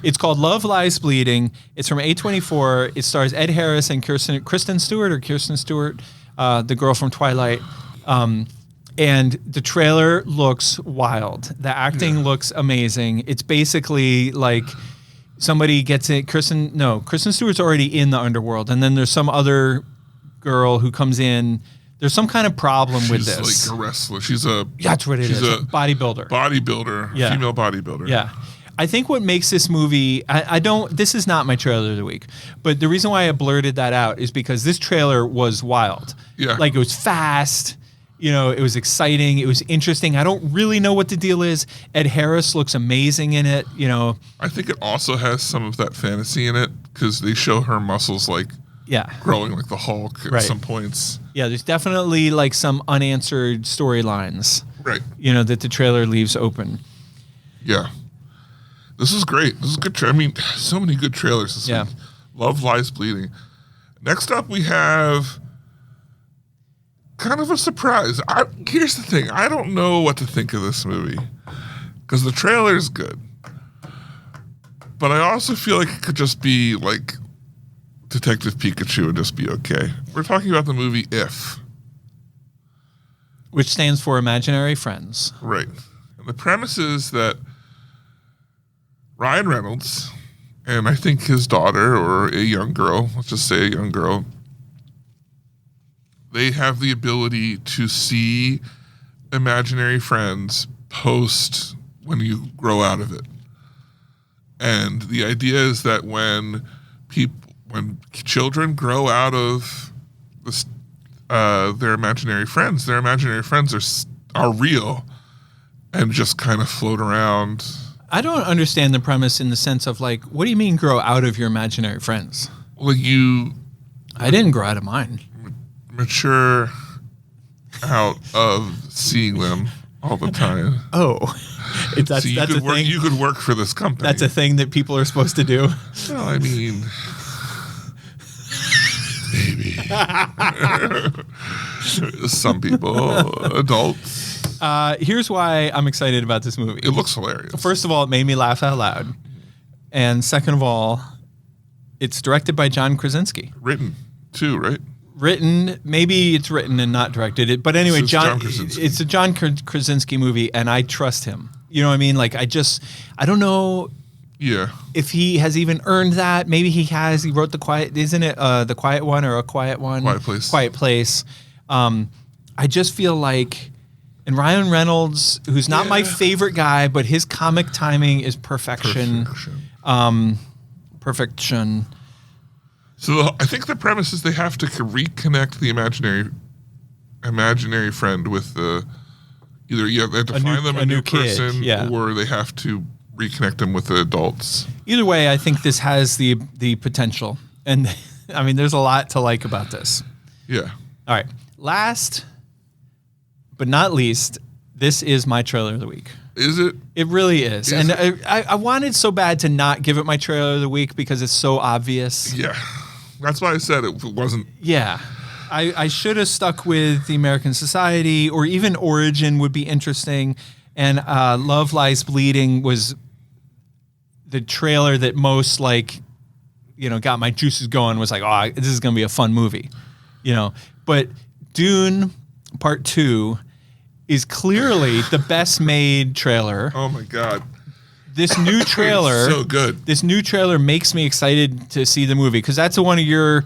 It's called Love Lies Bleeding. It's from A24. It stars Ed Harris and Kristen Stewart, the girl from Twilight. And the trailer looks wild. The acting looks amazing. It's basically like somebody gets it. Kristen Stewart's already in the underworld, and then there's some other girl who comes in. There's some kind of problem with this. She's like a wrestler. That's what it is. A bodybuilder. Female bodybuilder. Yeah. I think what makes this movie, this is not my trailer of the week, but the reason why I blurted that out is because this trailer was wild. Yeah. Like, it was fast, it was exciting, it was interesting. I don't really know what the deal is. Ed Harris looks amazing in it, I think it also has some of that fantasy in it because they show her muscles growing like the Hulk at some points. Yeah, there's definitely like some unanswered storylines. Right. That the trailer leaves open. Yeah. This is great. This is a good trailer. I mean, so many good trailers this week. Love Lies Bleeding. Next up, we have kind of a surprise. Here's the thing. I don't know what to think of this movie because the trailer is good. But I also feel like it could just be like Detective Pikachu and just be okay. We're talking about the movie If. Which stands for Imaginary Friends. Right. And the premise is that Ryan Reynolds and I think his daughter or a young girl, let's just say a young girl, they have the ability to see imaginary friends post when you grow out of it. And the idea is that when children grow out of this, their imaginary friends are real and just kind of float around. I don't understand the premise in the sense of like, what do you mean grow out of your imaginary friends? Well, I didn't grow out of mine. Mature out of seeing them all the time. Oh, that's a thing. You could work for this company. That's a thing that people are supposed to do. Well, I mean, maybe some people, adults. Here's why I'm excited about this movie. It looks hilarious. First of all, it made me laugh out loud, and second of all, it's directed by John Krasinski. Written too, right? Written, maybe it's written and not directed. But anyway, it's a John Krasinski movie, and I trust him. You know what I mean? Like, I don't know. Yeah. If he has even earned that, maybe he has. He wrote isn't it The Quiet One or A Quiet One? Quiet Place. Quiet Place. I just feel like, and Ryan Reynolds, who's not my favorite guy, but his comic timing is perfection. Perfection. So I think the premise is they have to reconnect the imaginary friend with either you have to find them a new person, or they have to reconnect them with the adults. Either way, I think this has the potential, and I mean, there's a lot to like about this. Yeah. All right. Last but not least, this is my trailer of the week. Is it? It really is. And I wanted so bad to not give it my trailer of the week because it's so obvious. Yeah. That's why I said it wasn't. Yeah. I should have stuck with The American Society, or even Origin would be interesting. And Love Lies Bleeding was the trailer that most got my juices going, was like, oh, this is going to be a fun movie. But Dune, Part 2 is clearly the best made trailer. Oh my God. This new trailer, so good. This new trailer makes me excited to see the movie because that's one of your,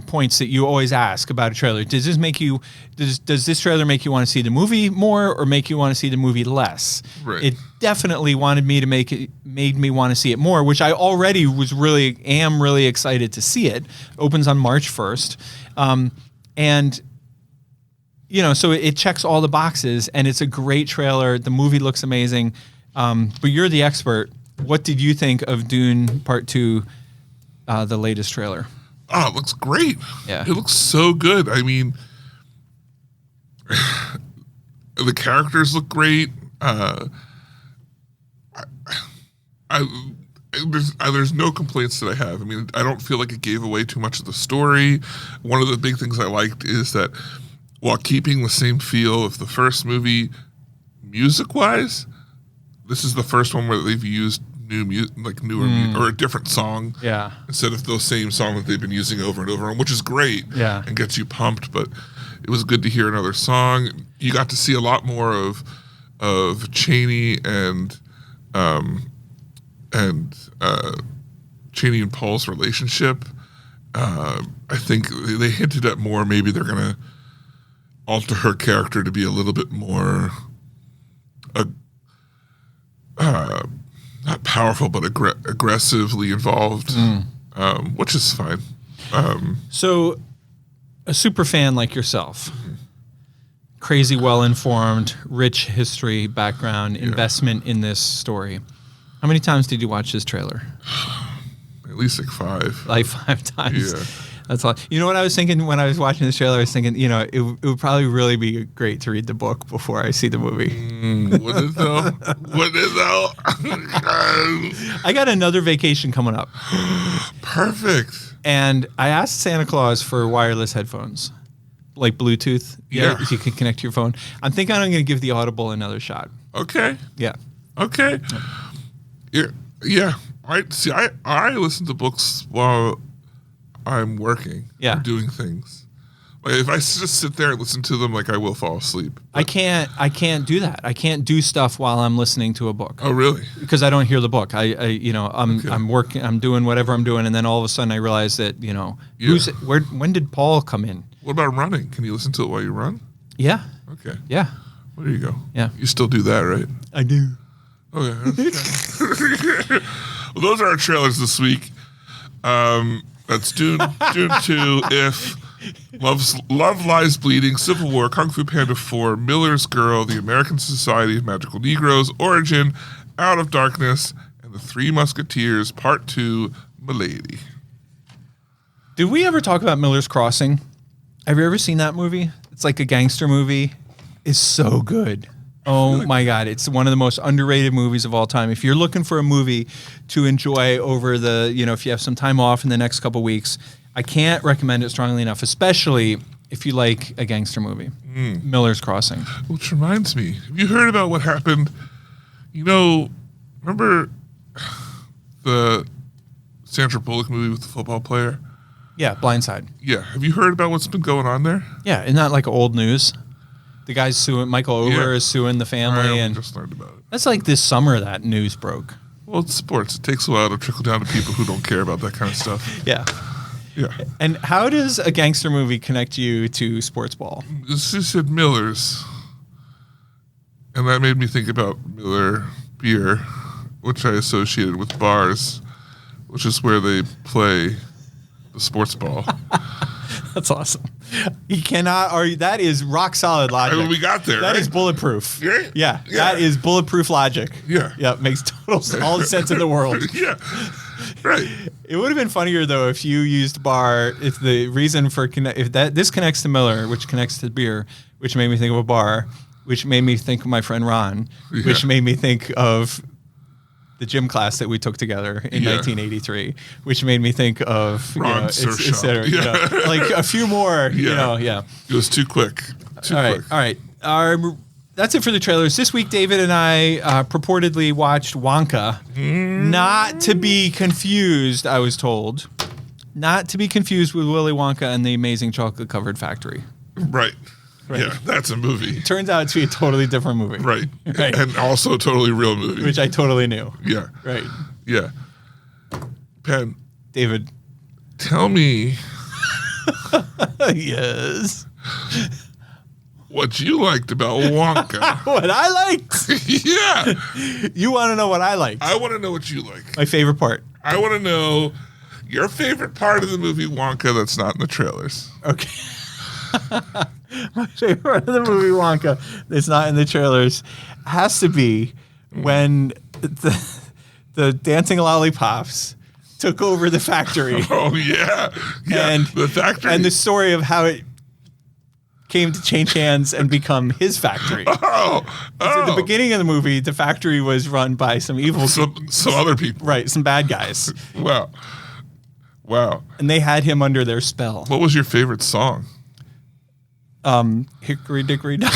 points that you always ask about a trailer. Does this trailer make you want to see the movie more or make you want to see the movie less? Right. It definitely made me want to see it more, which I already am really excited to see it. Opens on March 1st, and. So it checks all the boxes, and it's a great trailer. The movie looks amazing. But you're the expert. What did you think of Dune Part 2, the latest trailer? Oh, it looks great. Yeah. It looks so good. I mean, the characters look great. There's no complaints that I have. I mean, I don't feel like it gave away too much of the story. One of the big things I liked is that while keeping the same feel of the first movie, music-wise, this is the first one where they've used newer or a different song, instead of those same songs that they've been using over and over, which is great, and gets you pumped. But it was good to hear another song. You got to see a lot more of Chaney and Chaney and Paul's relationship. I think they hinted at more. Maybe they're gonna alter her character to be a little bit more not powerful, but aggressively involved, which is fine. So, a super fan like yourself, crazy, well-informed, rich history background, investment in this story. How many times did you watch this trailer? At least like 5. Like 5 times. Yeah. That's all. You know what I was thinking when I was watching this trailer? I was thinking, it would probably really be great to read the book before I see the movie. Would it though? I got another vacation coming up. Perfect. And I asked Santa Claus for wireless headphones, like Bluetooth. Yeah. If you could connect to your phone. I'm thinking I'm going to give the Audible another shot. Okay. Yeah. Okay. Yeah. All right. See, I listen to books while I'm working, doing things. Like if I just sit there and listen to them, like I will fall asleep. I can't do that. I can't do stuff while I'm listening to a book. Oh, really? Because I don't hear the book. I'm working. I'm doing whatever I'm doing, and then all of a sudden I realize that when did Paul come in? What about running? Can you listen to it while you run? Yeah. Okay. Yeah. Well, there you go. Yeah. You still do that, right? I do. Okay. Well, those are our trailers this week. That's Dune 2, If, Love Lies Bleeding, Civil War, Kung Fu Panda 4, Miller's Girl, The American Society of Magical Negroes, Origin, Out of Darkness, and The Three Musketeers, Part 2, Milady. Did we ever talk about Miller's Crossing? Have you ever seen that movie? It's like a gangster movie. It's so good. Oh my God. It's one of the most underrated movies of all time. If you're looking for a movie to enjoy over if you have some time off in the next couple weeks, I can't recommend it strongly enough, especially if you like a gangster movie. Miller's Crossing. Which reminds me, have you heard about what happened? Remember the Sandra Bullock movie with the football player? Yeah, Blindside. Yeah. Have you heard about what's been going on there? Yeah, isn't that like old news? The guy's suing, Michael Oher is suing the family. I just learned about it. That's like this summer that news broke. Well, it's sports. It takes a while to trickle down to people who don't care about that kind of stuff. Yeah. Yeah. And how does a gangster movie connect you to sports ball? She said Miller's. And that made me think about Miller beer, which I associated with bars, which is where they play the sports ball. That's awesome. You cannot argue. That is rock solid logic. I mean, we got there. That right? is bulletproof. Right? Yeah. That is bulletproof logic. Yeah. Yeah. It makes all the sense in the world. Yeah. Right. It would have been funnier though if you used bar. If the reason for this connects to Miller, which connects to beer, which made me think of a bar, which made me think of my friend Ron, which made me think of the gym class that we took together in 1983, which made me think of et cetera. Like a few more. It was too quick. All right. That's it for the trailers. This week, David and I purportedly watched Wonka. Not to be confused, I was told. Not to be confused with Willy Wonka and the Amazing Chocolate Covered Factory. Right. Right. Yeah, that's a movie. Turns out to be a totally different movie. Right. Right. And also a totally real movie. Which I totally knew. Yeah. Right. Yeah. Penn, David. tell me Yes. what you liked about Wonka. What I liked. Yeah. You want to know what I liked? I want to know what you like. My favorite part. I want to know your favorite part of the movie Wonka that's not in the trailers. Okay. My favorite part of the movie Wonka that's not in the trailers has to be when the dancing lollipops took over the factory. Oh, yeah. Yeah. And the factory. and the story of how it came to change hands and become his factory. Oh. At the beginning of the movie, the factory was run by some evil, Some other people. right, some bad guys, Wow. Wow. and they had him under their spell. What was your favorite song? Hickory dickory dock.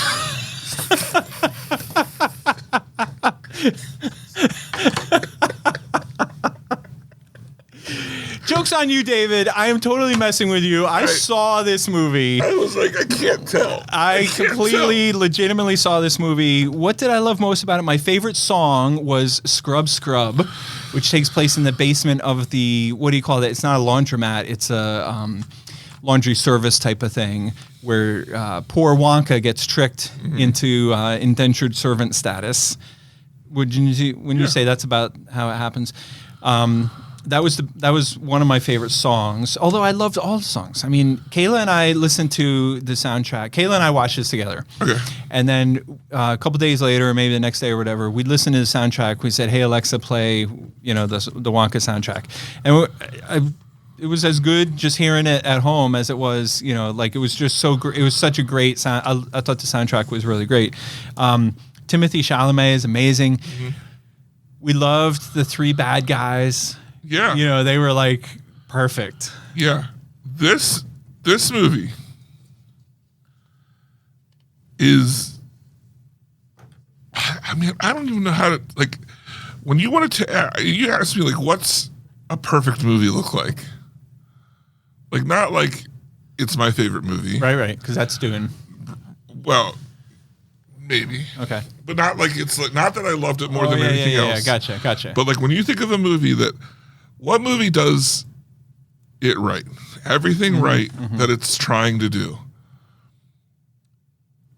Joke's on you, David. I am totally messing with you. I saw this movie. I was like, I can't tell. I can't completely, legitimately saw this movie. What did I love most about it? My favorite song was Scrub Scrub, which takes place in the basement of the, what do you call it? It's not a laundromat. It's a laundry service type of thing where poor Wonka gets tricked into indentured servant status. Would you, when you say that's about how it happens? That was one of my favorite songs. Although I loved all the songs. I mean, Kayla and I listened to the soundtrack. Kayla and I watched this together. Okay. And then a couple days later, or maybe the next day or whatever, we listened to the soundtrack. We said, "Hey Alexa, play the Wonka soundtrack." And it was as good just hearing it at home as it was, like it was just so great. It was such a great sound. I thought the soundtrack was really great. Timothy Chalamet is amazing. Mm-hmm. We loved the three bad guys. Yeah. They were like perfect. Yeah. This movie is, I mean, I don't even know how to, like, when you wanted to, you asked me, like, what's a perfect movie look like? Like, not like it's my favorite movie. Right. Because that's doing. Well, maybe. Okay. But not like it's like, not that I loved it more than anything else. Yeah, gotcha. But like when you think of a movie what movie does it right? Everything right that it's trying to do.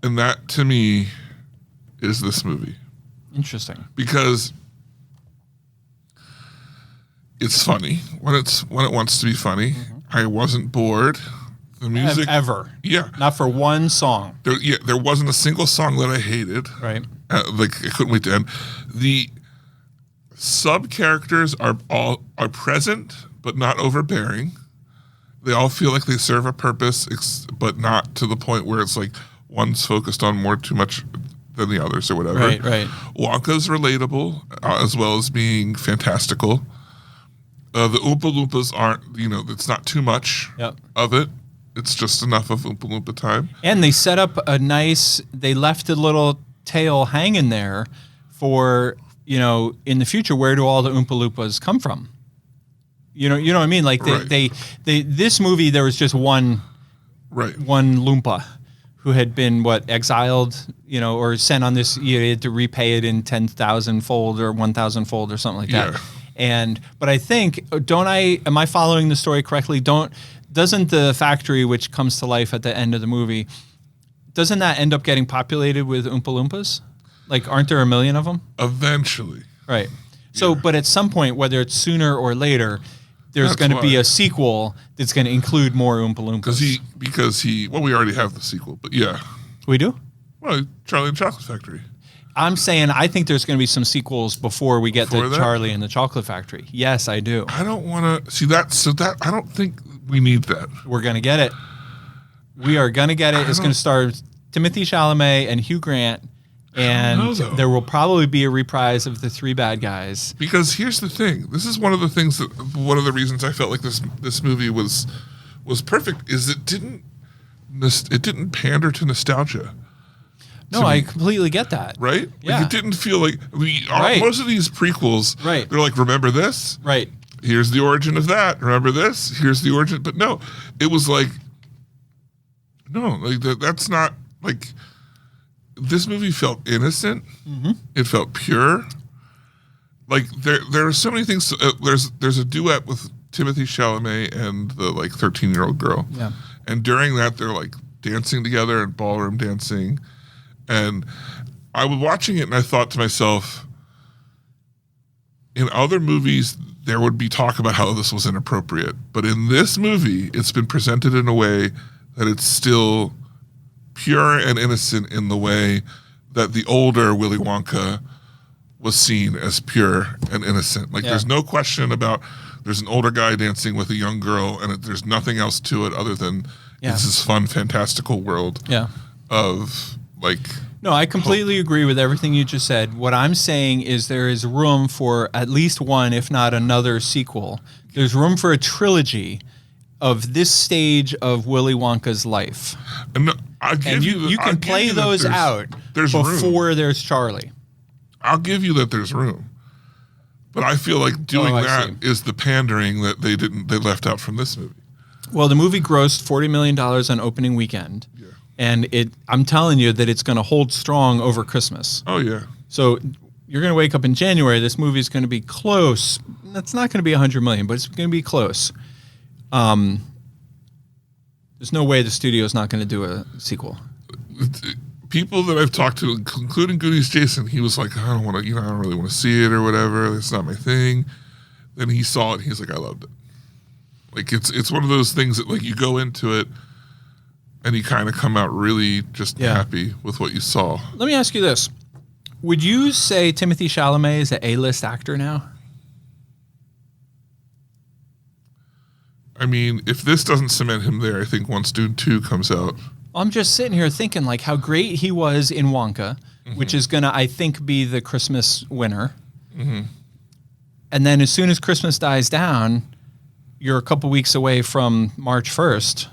And that to me is this movie. Interesting. Because it's funny when it wants to be funny. I wasn't bored. The music ever. Yeah. Not for one song. There wasn't a single song that I hated. Right. Like I couldn't wait to end. The sub characters are present but not overbearing. They all feel like they serve a purpose, but not to the point where it's like one's focused on too much than the others or whatever. Right. Wonka's relatable as well as being fantastical. The Oompa Loompas aren't, it's not too much of it. It's just enough of Oompa Loompa time. And they set up they left a little tail hanging there for, in the future, where do all the Oompa Loompas come from? You know what I mean? Like this movie, there was just one Loompa who had been exiled, or sent on this, you had to repay it in 10,000 fold or 1,000 fold or something like that. But I think, am I following the story correctly? Doesn't the factory, which comes to life at the end of the movie, doesn't that end up getting populated with Oompa Loompas? Like, aren't there a million of them? Eventually. Right. So, but at some point, whether it's sooner or later, there's going to be a sequel that's going to include more Oompa Loompas. Because we already have the sequel, but yeah. We do? Well, Charlie and the Chocolate Factory. I'm saying I think there's going to be some sequels before we get to Charlie and the Chocolate Factory. Yes, I do. I don't want to see that. So that I don't think we need that. We're going to get it. We are going to get it. It's going to star Timothy Chalamet and Hugh Grant. And there will probably be a reprise of the three bad guys. Because here's the thing. This is one of the reasons I felt like this movie was perfect is it didn't pander to nostalgia. No, I completely get that. Right? Yeah. Like it didn't feel like most of these prequels, they're like, remember this? Right. Here's the origin of that. Remember this? Here's the origin. But no, it was like, No, like that's not like this movie felt innocent. Mm-hmm. It felt pure. Like there are so many things. There's a duet with Timothée Chalamet and the like 13-year-old girl. Yeah. And during that, they're like dancing together and ballroom dancing. And I was watching it and I thought to myself, in other movies, there would be talk about how this was inappropriate. But in this movie, it's been presented in a way that it's still pure and innocent in the way that the older Willy Wonka was seen as pure and innocent. Like there's no question about there's an older guy dancing with a young girl and there's nothing else to it other than it's this fun, fantastical world of like... No, I completely agree with everything you just said. What I'm saying is there is room for at least one, if not another sequel. There's room for a trilogy of this stage of Willy Wonka's life. And you can play those out before there's Charlie. I'll give you that there's room. But I feel like doing that is the pandering that they left out from this movie. Well, the movie grossed $40 million on opening weekend. Yeah. And I'm telling you that it's going to hold strong over Christmas. Oh, yeah. So you're going to wake up in January. This movie is going to be close. That's not going to be $100 million, but it's going to be close. There's no way the studio is not going to do a sequel. People that I've talked to, including Goonies Jason, he was like, I don't really want to see it or whatever. It's not my thing. Then he saw it. And he's like, I loved it. Like it's one of those things that like you go into it and you kind of come out really just happy with what you saw. Let me ask you this. Would you say Timothée Chalamet is an A-list actor now? I mean, if this doesn't cement him there, I think once Dune 2 comes out. I'm just sitting here thinking like how great he was in Wonka, which is going to, I think, be the Christmas winner. Mm-hmm. And then as soon as Christmas dies down, you're a couple weeks away from March 1st.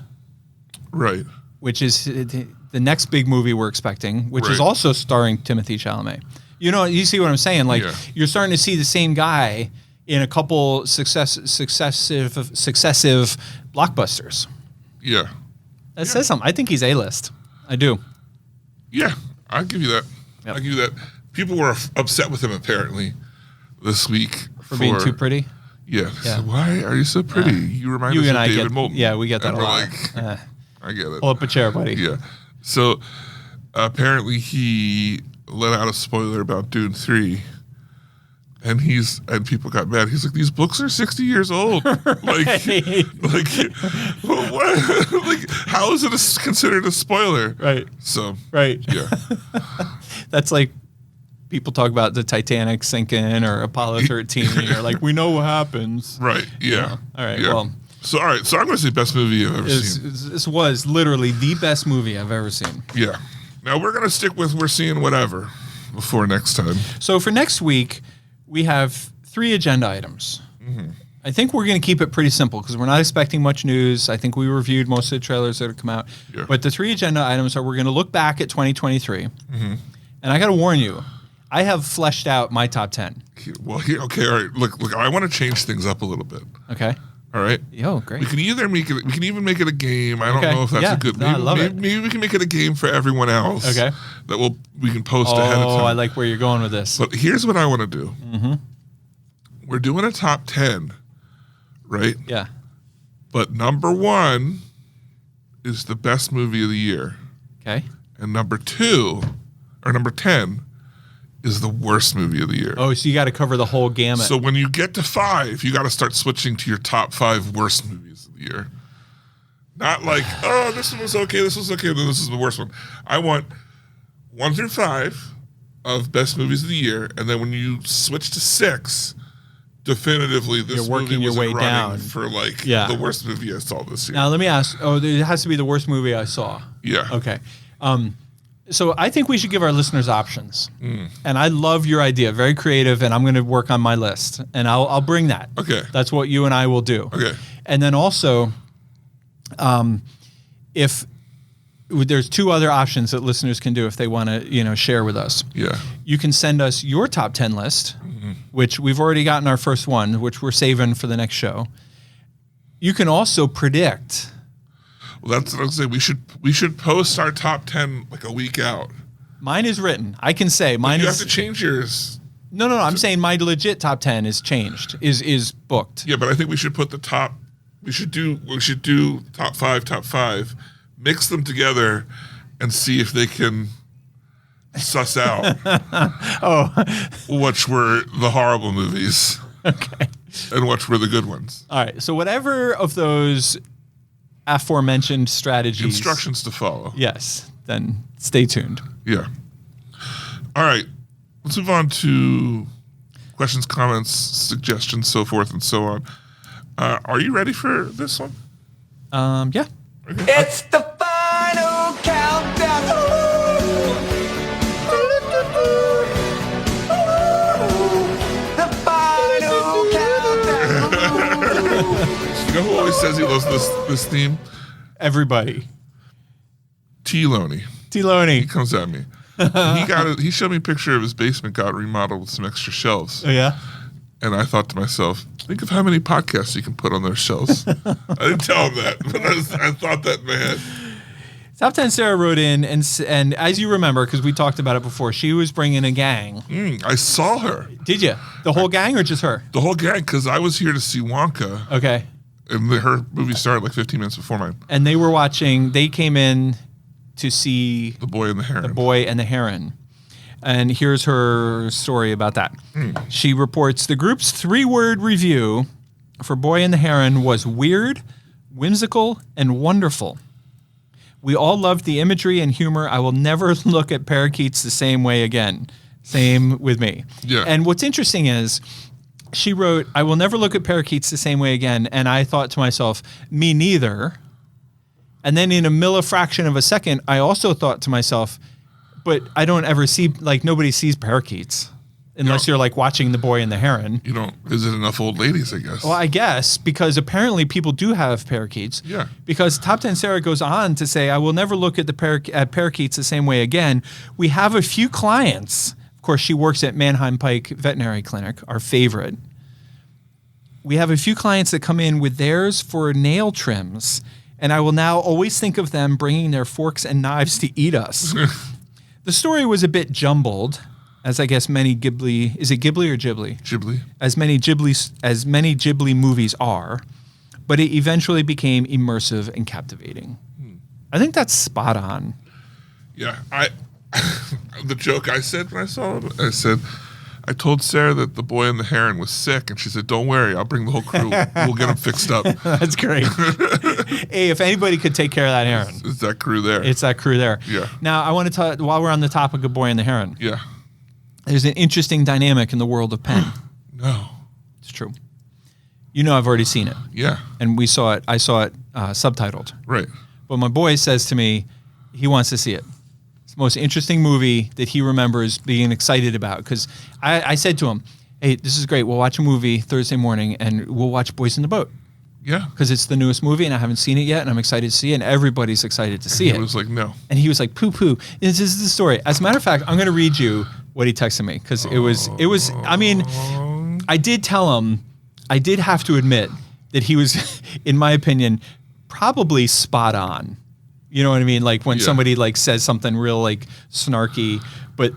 Right. Which is the next big movie we're expecting, which is also starring Timothée Chalamet. You know, you see what I'm saying? Like, you're starting to see the same guy in a couple successive blockbusters. Yeah. That says something. I think he's A-list. I do. Yeah, I'll give you that. Yep. I'll give you that. People were upset with him, apparently, this week. For being too pretty? Yeah. So why are you so pretty? You remind us of David Moulton. Yeah, we get that a lot. Like, I get it. Pull up a chair, buddy. Yeah. So apparently he let out a spoiler about Dune 3. And people got mad. He's like, these books are 60 years old. Like, what? Like, how is it considered a spoiler? Right. So, yeah. That's like people talk about the Titanic sinking or Apollo 13. And you're like, we know what happens. Right. Yeah. All right. Yeah. Well. So, all right. So I'm going to say best movie I've ever seen. This was literally the best movie I've ever seen. Yeah. Now we're going to stick with we're seeing whatever before next time. So for next week, we have 3 agenda items. Mm-hmm. I think we're going to keep it pretty simple because we're not expecting much news. I think we reviewed most of the trailers that have come out. Yeah. But the 3 agenda items are we're going to look back at 2023. Mm-hmm. And I got to warn you, I have fleshed out my top 10. Well, okay, all right. Look, I want to change things up a little bit. Okay. All right. Yo, great. We can even make it a game. I don't know if that's a good. I love it. Maybe we can make it a game for everyone else. Okay. That we can post ahead of time. Oh, I like where you're going with this. But here's what I want to do. Mm-hmm. We're doing a top 10, right? Yeah. But number 1 is the best movie of the year. Okay. And number 10 is the worst movie of the year. Oh, so you got to cover the whole gamut. So when you get to 5, you got to start switching to your top 5 worst movies of the year. Not like, oh, this one was okay, this was okay, then this is the worst one. I want 1 through 5 of best movies of the year, and then when you switch to 6, definitively this You're working movie your way running down for like the worst movie I saw this year. Now let me ask. Oh, it has to be the worst movie I saw. Yeah. Okay. So I think we should give our listeners options. And I love your idea. Very creative, and I'm going to work on my list. And I'll bring that. Okay. That's what you and I will do. Okay. And then also, if there's 2 other options that listeners can do if they want to, share with us. Yeah. You can send us your top 10 list, which we've already gotten our first one, which we're saving for the next show. You can also predict Well, that's what I'm saying. We should post our top 10 like a week out. Mine is written. I can say mine You is. have to change yours. No. I'm saying my legit top 10 is changed. Is booked. Yeah, but I think we should put the top. We should do top five, mix them together, and see if they can suss out. Which were the horrible movies. Okay. And which were the good ones. All right. So whatever of those aforementioned strategies. Instructions to follow. Yes. Then stay tuned. Yeah. All right. Let's move on to questions, comments, suggestions, so forth and so on. Are you ready for this one? Yeah. It's the final countdown. The final countdown. You know who always says he loves this theme? Everybody. T-Loney. T-Loney. He comes at me. He showed me a picture of his basement got remodeled with some extra shelves. Oh, yeah? And I thought to myself, think of how many podcasts you can put on those shelves. I didn't tell him that, but I thought that in my head. Top 10 Sarah wrote in, and as you remember, because we talked about it before, she was bringing a gang. I saw her. Did you? The whole gang or just her? The whole gang, because I was here to see Wonka. Okay. And her movie started like 15 minutes before mine. And they came in to see The Boy and the Heron. The Boy and the Heron. And here's her story about that. She reports the group's 3-word review for Boy and the Heron was weird, whimsical, and wonderful. We all loved the imagery and humor. I will never look at parakeets the same way again. Same with me. Yeah. And what's interesting is she wrote, I will never look at parakeets the same way again. And I thought to myself, me neither. And then in a millifraction of a second, I also thought to myself, but I don't ever see, like, nobody sees parakeets unless you're like watching The Boy and the Heron. You don't visit enough old ladies, I guess. Well, I guess because apparently people do have parakeets. Yeah. Because Top 10 Sarah goes on to say, I will never look at at parakeets the same way again. We have a few clients. Of course, she works at Manheim Pike Veterinary Clinic, our favorite. We have a few clients that come in with theirs for nail trims, and I will now always think of them bringing their forks and knives to eat us. The story was a bit jumbled, as I guess many Ghibli, is it Ghibli or Ghibli? Ghibli. As many Ghibli movies are, but it eventually became immersive and captivating. I think that's spot on. Yeah. The joke I said when I saw him, I told Sarah that The Boy and the Heron was sick, and she said, don't worry, I'll bring the whole crew. We'll get him fixed up. That's great. Hey, if anybody could take care of that heron, It's that crew there. it's that crew there. Yeah. Now, I want to talk, while we're on the topic of Boy and the Heron, Yeah. there's an interesting dynamic in the world of pen. No. It's true. You know I've already seen it, Yeah. and I saw it subtitled. Right. But my boy says to me, he wants to see it. It's the most interesting movie that he remembers being excited about. Because I said to him, hey, this is great. We'll watch a movie Thursday morning and we'll watch Boys in the Boat. Yeah. Because it's the newest movie and I haven't seen it yet and I'm excited to see it and everybody's excited to see He it. was like, no. And he was like, poo-poo. This is the story. As a matter of fact, I'm going to read you what he texted me. Because it was, I mean, I did tell him, I did have to admit that he was, in my opinion, probably spot on. You know what I mean? Like when somebody like says something real like snarky, but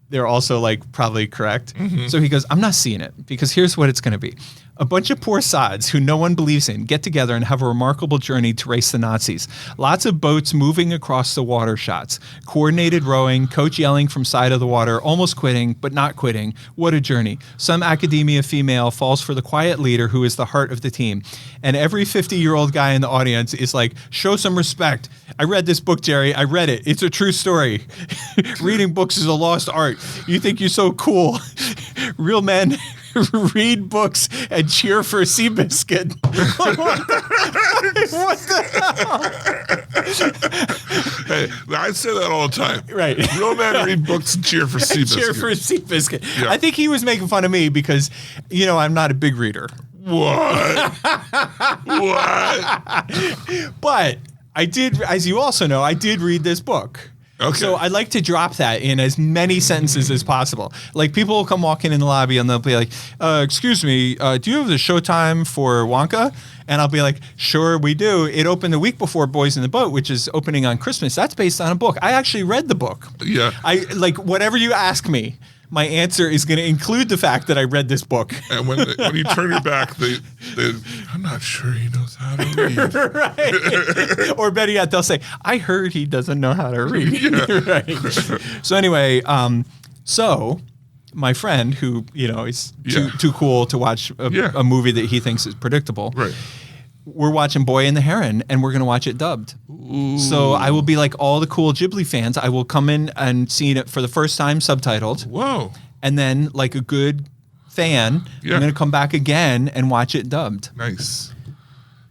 they're also like probably correct. Mm-hmm. So he goes, I'm not seeing it because here's what it's going to be. A bunch of poor sods who no one believes in get together and have a remarkable journey to race the Nazis. Lots of boats moving across the water shots. Coordinated rowing, coach yelling from side of the water, almost quitting, but not quitting. What a journey. Some academia female falls for the quiet leader who is the heart of the team. And every 50-year-old guy in the audience is like, show some respect. I read this book, Jerry. I read it. It's a true story. Reading books is a lost art. You think you're so cool. Real men read books and cheer for Seabiscuit. What the hell? Hey, I say that all the time. Right. Real men read books and cheer for Seabiscuit. Cheer for Seabiscuit. Yeah. I think he was making fun of me because, you know, I'm not a big reader. What? What? But I did, as you also know, I did read this book. Okay. So I like to drop that in as many sentences as possible. Like people will come walking in the lobby and they'll be like, excuse me, do you have the showtime for Wonka? And I'll be like, sure, we do. It opened the week before Boys in the Boat, which is opening on Christmas. That's based on a book. I actually read the book. Yeah. I like whatever you ask me, my answer is going to include the fact that I read this book. And when you turn your back, I'm not sure he knows how to read. Right. Or better yet, they'll say, I heard he doesn't know how to read. Yeah. Right. So anyway, so my friend who, is too cool to watch a movie that he thinks is predictable. Right. We're watching Boy and the Heron, and we're going to watch it dubbed. Ooh. So I will be like all the cool Ghibli fans. I will come in and see it for the first time subtitled. Whoa. And then, like a good fan, I'm going to come back again and watch it dubbed. Nice.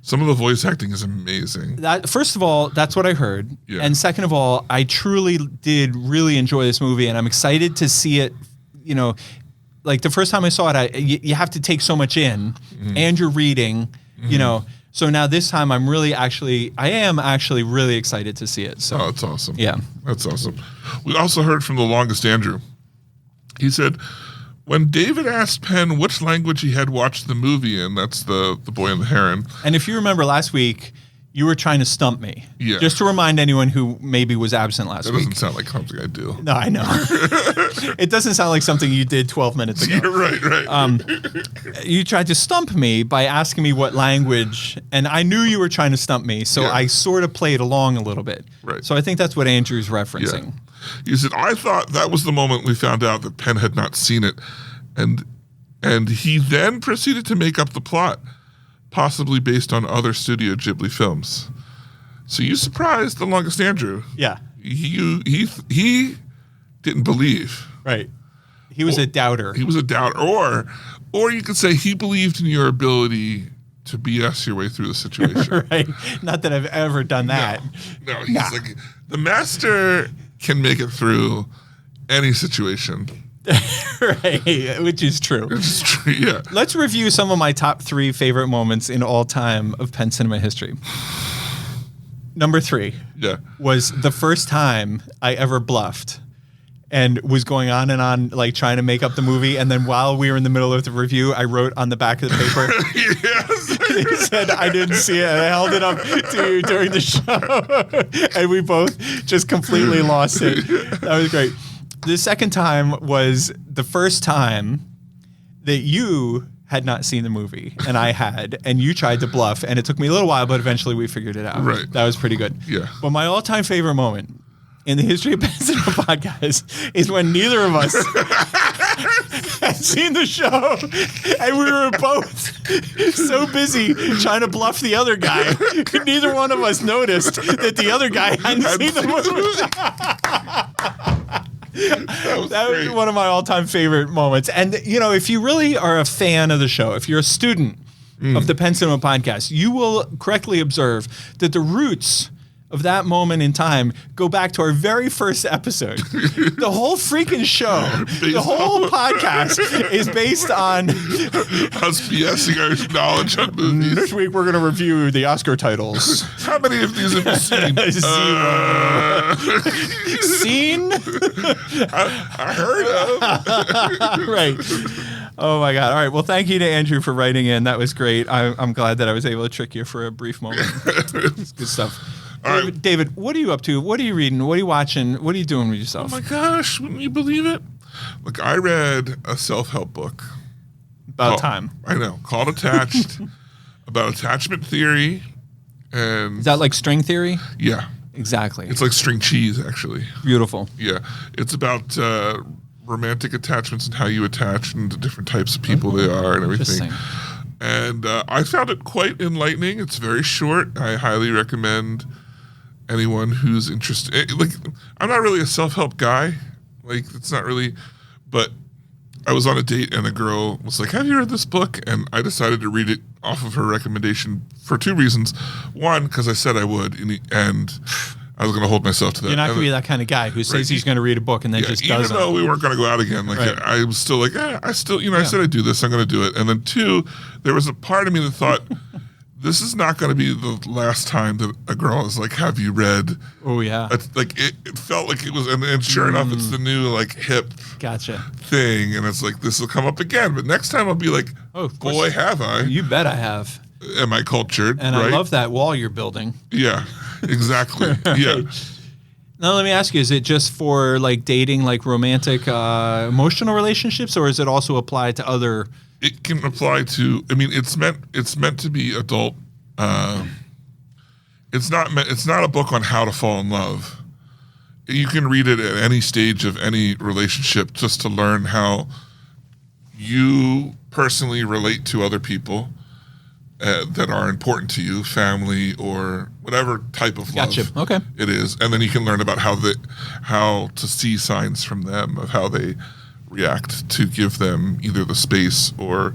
Some of the voice acting is amazing. First of all, that's what I heard. Yeah. And second of all, I truly did really enjoy this movie, and I'm excited to see it, like the first time I saw it, you have to take so much in, and you're reading, So now this time I am actually really excited to see it. So that's awesome. Yeah. That's awesome. We also heard from the longest Andrew. He said, when David asked Penn which language he had watched the movie in, that's the Boy and the Heron. And if you remember last week, you were trying to stump me. Yeah. Just to remind anyone who maybe was absent last week. That doesn't sound like something I do. No, I know. It doesn't sound like something you did 12 minutes ago. You're right. You tried to stump me by asking me what language, and I knew you were trying to stump me, so I sort of played along a little bit. Right. So I think that's what Andrew's referencing. Yeah. He said, I thought that was the moment we found out that Penn had not seen it. And he then proceeded to make up the plot, possibly based on other Studio Ghibli films. So you surprised the longest Andrew. Yeah. He didn't believe. Right. He was a doubter. He was a doubter. Or you could say he believed in your ability to BS your way through the situation. Right. Not that I've ever done that. No, he's like, the master can make it through any situation. Right, which is true. It's true, yeah. Let's review some of my top 3 favorite moments in all time of Penn Cinema history. Number 3 was the first time I ever bluffed and was going on and on, like trying to make up the movie. And then while we were in the middle of the review, I wrote on the back of the paper, he said, I didn't see it. And I held it up to you during the show. And we both just completely lost it. That was great. The second time was the first time that you had not seen the movie and I had, and you tried to bluff, and it took me a little while, but eventually we figured it out. Right. That was pretty good. Yeah. But my all-time favorite moment in the history of Penn Cinema podcast is when neither of us had seen the show, and we were both so busy trying to bluff the other guy, neither one of us noticed that the other guy hadn't seen the movie. That was one of my all-time favorite moments. And, if you really are a fan of the show, if you're a student of the Penn Cinema podcast, you will correctly observe that the roots of that moment in time go back to our very first episode. The whole freaking show, the whole podcast is based on us BSing our knowledge on movies. This week we're going to review the Oscar titles. How many of these have you seen? Seen? I heard of. Right. Oh my God. All right. Well, thank you to Andrew for writing in. That was great. I'm glad that I was able to trick you for a brief moment. It's good stuff. David, what are you up to? What are you reading? What are you watching? What are you doing with yourself? Oh my gosh, wouldn't you believe it? Look, I read a self-help book. About time. I know. Called Attached, about attachment theory. And is that like string theory? Yeah. Exactly. It's like string cheese, actually. Beautiful. Yeah. It's about romantic attachments and how you attach and the different types of people they are and everything. And I found it quite enlightening. It's very short. I highly recommend anyone who's interested. Like, I'm not really a self-help guy. Like, it's not really, but I was on a date and a girl was like, have you read this book? And I decided to read it off of her recommendation for 2 reasons. One, because I said I would, and I was going to hold myself to that. You're not going to be that kind of guy who says he's going to read a book and then just doesn't. Even though we weren't going to go out again, like I was still like, I said I'd do this, I'm going to do it. And then 2, there was a part of me that thought, this is not going to be the last time that a girl is like, have you read? Oh yeah. Like it felt like it was, and sure enough, it's the new like hip Gotcha. thing, and it's like this will come up again. But next time I'll be like, Oh, of course. boy, have I? You bet I have. Am I cultured? And right? I love that wall you're building. Yeah, exactly. Yeah. Now let me ask you: is it just for like dating, like romantic, emotional relationships, or is it also applied to other? It can apply to. I mean, it's meant to be adult. It's not a book on how to fall in love. You can read it at any stage of any relationship, just to learn how you personally relate to other people that are important to you, family or whatever type of love Gotcha. Okay. it is, and then you can learn about how to see signs from them of how they react, to give them either the space or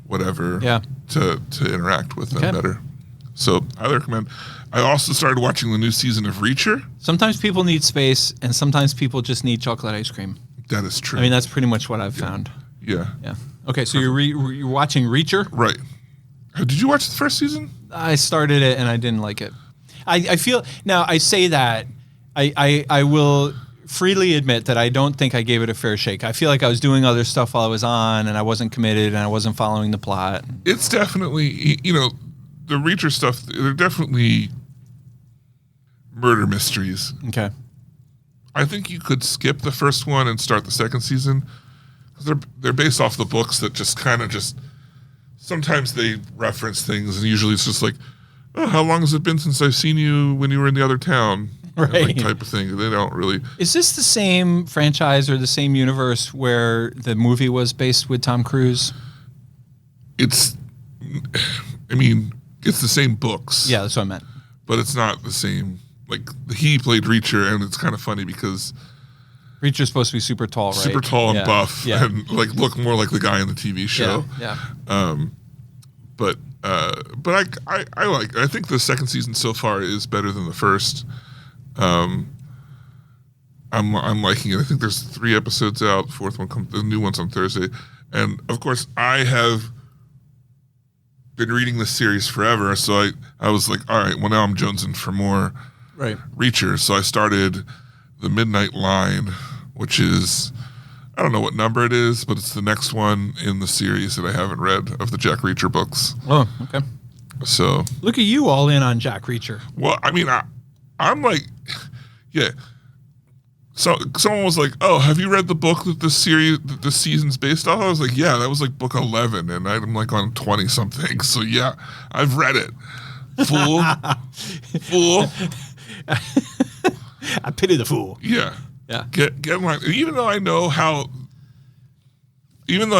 whatever to interact with them better. So I recommend. I also started watching the new season of Reacher. Sometimes people need space, and sometimes people just need chocolate ice cream. That is true. I mean, that's pretty much what I've found. Yeah. Yeah. Okay, so you're watching Reacher? Right. Did you watch the first season? I started it and I didn't like it. I feel now. I say that I will freely admit that I don't think I gave it a fair shake. I feel like I was doing other stuff while I was on, and I wasn't committed, and I wasn't following the plot. It's definitely, the Reacher stuff. They're definitely murder mysteries. Okay. I think you could skip the first one and start the second season, because they're based off the books that just kind of just. Sometimes they reference things, and usually it's just like, oh, how long has it been since I've seen you when you were in the other town? Right. Like type of thing. They don't really. Is this the same franchise or the same universe where the movie was based with Tom Cruise? It's the same books. Yeah, that's what I meant. But it's not the same. Like, he played Reacher, and it's kind of funny because Reacher's supposed to be super tall, right? super tall and buff, Yeah. and like look more like the guy in the TV show. Yeah. But I like. I think the second season so far is better than the first. I'm liking it. I think there's 3 episodes out. Fourth one the new one's on Thursday, and of course I have been reading this series forever. So I was like, all right, well now I'm jonesing for more Reacher. So I started The Midnight Line, which is, I don't know what number it is, but it's the next one in the series that I haven't read of the Jack Reacher books. Oh, okay. So look at you all in on Jack Reacher. Well, I mean, I'm like, yeah. So someone was like, "Oh, have you read the book that the season's based off?" I was like, "Yeah, that was like book 11, and I'm like on 20 something." So yeah, I've read it. Fool. I pity the fool. Yeah. Yeah. Get my. Even though I'm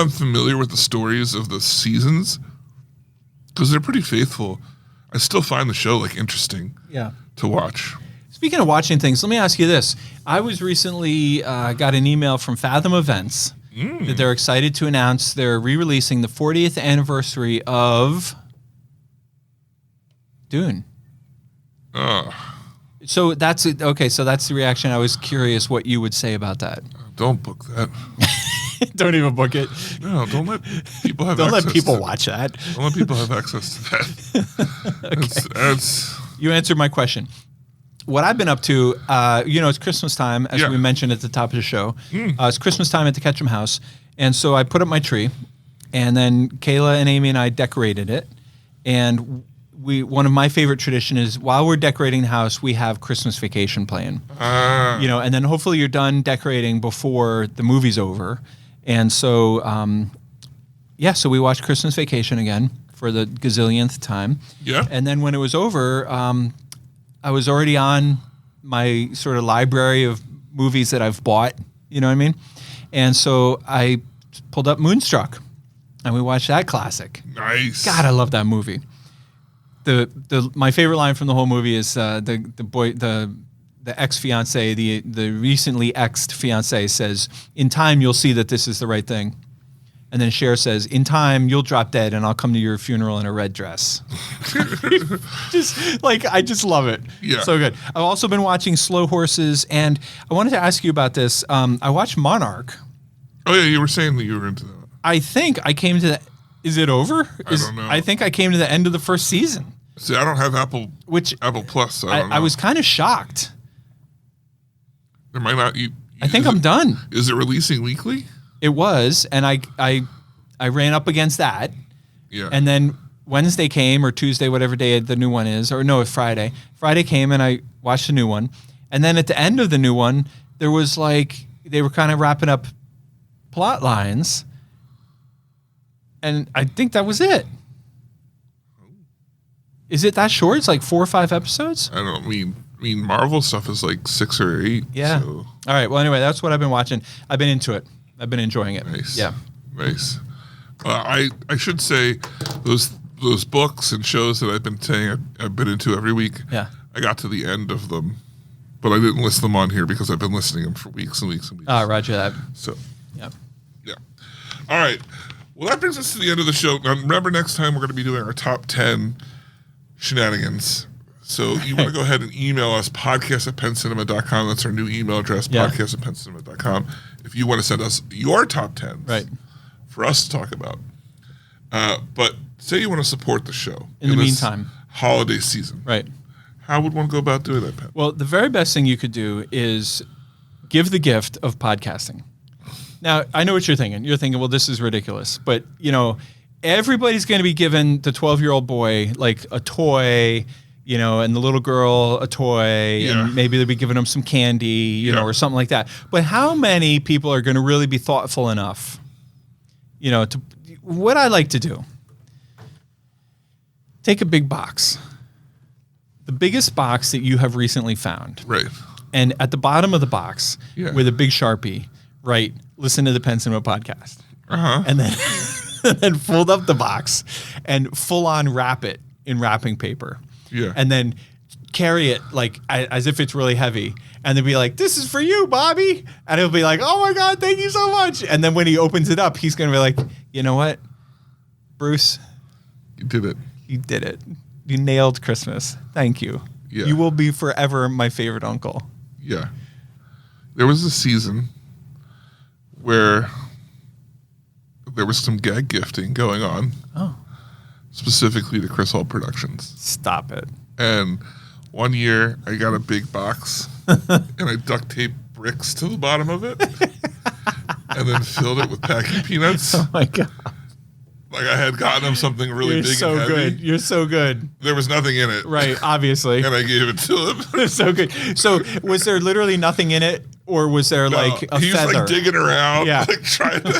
familiar with the stories of the seasons, because they're pretty faithful, I still find the show like interesting. Yeah. To watch. Speaking of watching things, let me ask you this. I was recently got an email from Fathom Events that they're excited to announce they're re-releasing the 40th anniversary of Dune. So that's it. Okay, so that's the reaction. I was curious what you would say about that. Don't book that. Don't even book it. No, don't let people have Don't access let people to watch that. Don't let people have access to that. That's You answered my question. What I've been up to, it's Christmas time, as we mentioned at the top of the show. It's Christmas time at the Ketchum house. And so I put up my tree, and then Kayla and Amy and I decorated it. And one of my favorite tradition is while we're decorating the house, we have Christmas Vacation playing. And then hopefully you're done decorating before the movie's over. And so, so we watched Christmas Vacation again for the gazillionth time. Yeah. And then when it was over, I was already on my sort of library of movies that I've bought, you know what I mean? And so I pulled up Moonstruck, and we watched that classic. Nice. God, I love that movie. My favorite line from the whole movie is the ex-fiance, the recently exed fiance says, "In time, you'll see that this is the right thing." And then Cher says, "In time, you'll drop dead, and I'll come to your funeral in a red dress." I just love it. Yeah. So good. I've also been watching Slow Horses, and I wanted to ask you about this. I watched Monarch. Oh yeah, you were saying that you were into that. I think I came to Is it over? don't know. I think I came to the end of the first season. See, I don't have Apple Plus. So I don't know. I was kind of shocked. There might not. I think I'm done. Is it releasing weekly? It was, and I ran up against that. Yeah. And then Wednesday came, or Tuesday, whatever day the new one is, or no, it's Friday. Friday came, and I watched the new one. And then at the end of the new one, there was like, they were kind of wrapping up plot lines. And I think that was it. Is it that short? It's like 4 or 5 episodes? I don't mean Marvel stuff is like 6 or 8. Yeah. So. All right. Well, anyway, that's what I've been watching. I've been into it. I've been enjoying it. Nice. Yeah. Nice. I should say those books and shows that I've been saying I've been into every week. Yeah. I got to the end of them, but I didn't list them on here because I've been listening them for weeks and weeks and weeks. Roger that. So. Yeah. Yeah. All right. Well, that brings us to the end of the show. Now, remember, next time we're going to be doing our top 10 shenanigans. So you want to go ahead and email us, podcast@pencinema.com. That's our new email address, Yeah. podcast@pencinema.com. If you want to send us your top 10s Right. for us to talk about. But say you want to support the show. In the this meantime. holiday season. Right. How would one go about doing that, Penn? Well, the very best thing you could do is give the gift of podcasting. Now, I know what you're thinking. You're thinking, well, this is ridiculous. But, everybody's going to be giving the 12-year-old boy like a toy, and the little girl a toy, Yeah. and maybe they'll be giving them some candy, or something like that. But how many people are going to really be thoughtful enough, to what I like to do? Take a big box. The biggest box that you have recently found. Right. And at the bottom of the box, Yeah. with a big Sharpie, write, listen to the Pen Cinema podcast. Uh-huh. And then and then fold up the box and full on wrap it in wrapping paper. Yeah. And then carry it like as if it's really heavy. And they'll be like, this is for you, Bobby. And he'll be like, oh my God, thank you so much. And then when he opens it up, he's going to be like, you know what, Bruce? You did it. You did it. You nailed Christmas. Thank you. Yeah. You will be forever my favorite uncle. Yeah. There was a season where there was some gag gifting going on. Oh. Specifically to Chris Hall Productions. Stop it. And one year I got a big box and I duct taped bricks to the bottom of it and then filled it with packing peanuts. Oh my God. Like I had gotten him something really You're big so and heavy. good. You're so good. There was nothing in it. Right, obviously. And I gave it to him. You're so good. So was there literally nothing in it, or was there like a he was feather? like digging around, Yeah. like trying to.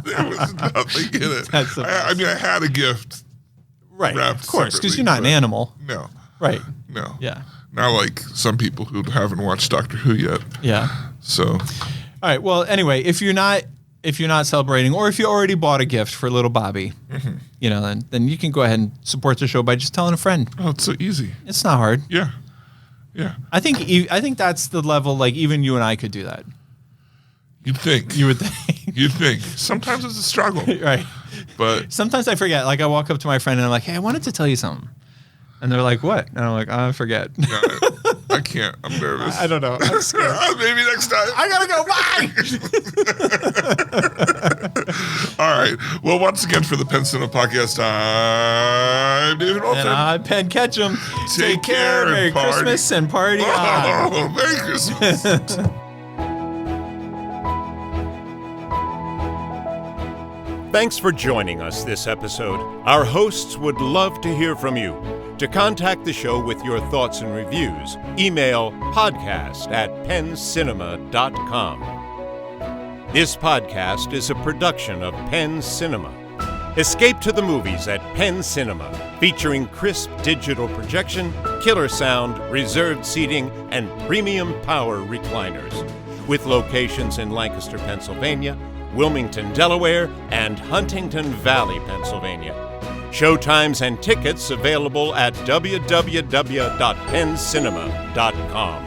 There was nothing in it. That's the I mean, I had a gift. Right, wrapped of course, because separately, you're not an but animal. No, Right. no. Yeah. Not like some people who haven't watched Doctor Who yet. Yeah. So, All right. Well, anyway, if you're not celebrating, or if you already bought a gift for little Bobby, then you can go ahead and support the show by just telling a friend. oh, it's so easy. It's not hard. Yeah, yeah. I think that's the level. Like even you and I could do that. You'd think. You would think. You'd think. Sometimes it's a struggle, Right. but Sometimes I forget. Like I walk up to my friend and I'm like, "Hey, I wanted to tell you something," and they're like, "What?" And I'm like, "I forget." no, I can't. I'm nervous. I don't know. I'm scared. Maybe next time. I gotta go. Bye. All right. Well, once again for the Pen Cinema Podcast, I'm David Olson. And I'm Penn Ketchum. Take care. and Merry party. Christmas and party on. Oh, Merry Christmas. Thanks for joining us this episode. Our hosts would love to hear from you. To contact the show with your thoughts and reviews, email podcast@pencinema.com. This podcast is a production of Penn Cinema. Escape to the movies at Penn Cinema, featuring crisp digital projection, killer sound, reserved seating, and premium power recliners. With locations in Lancaster, Pennsylvania, Wilmington, Delaware, and Huntington Valley, Pennsylvania. Showtimes and tickets available at www.penncinema.com.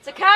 It's a cow.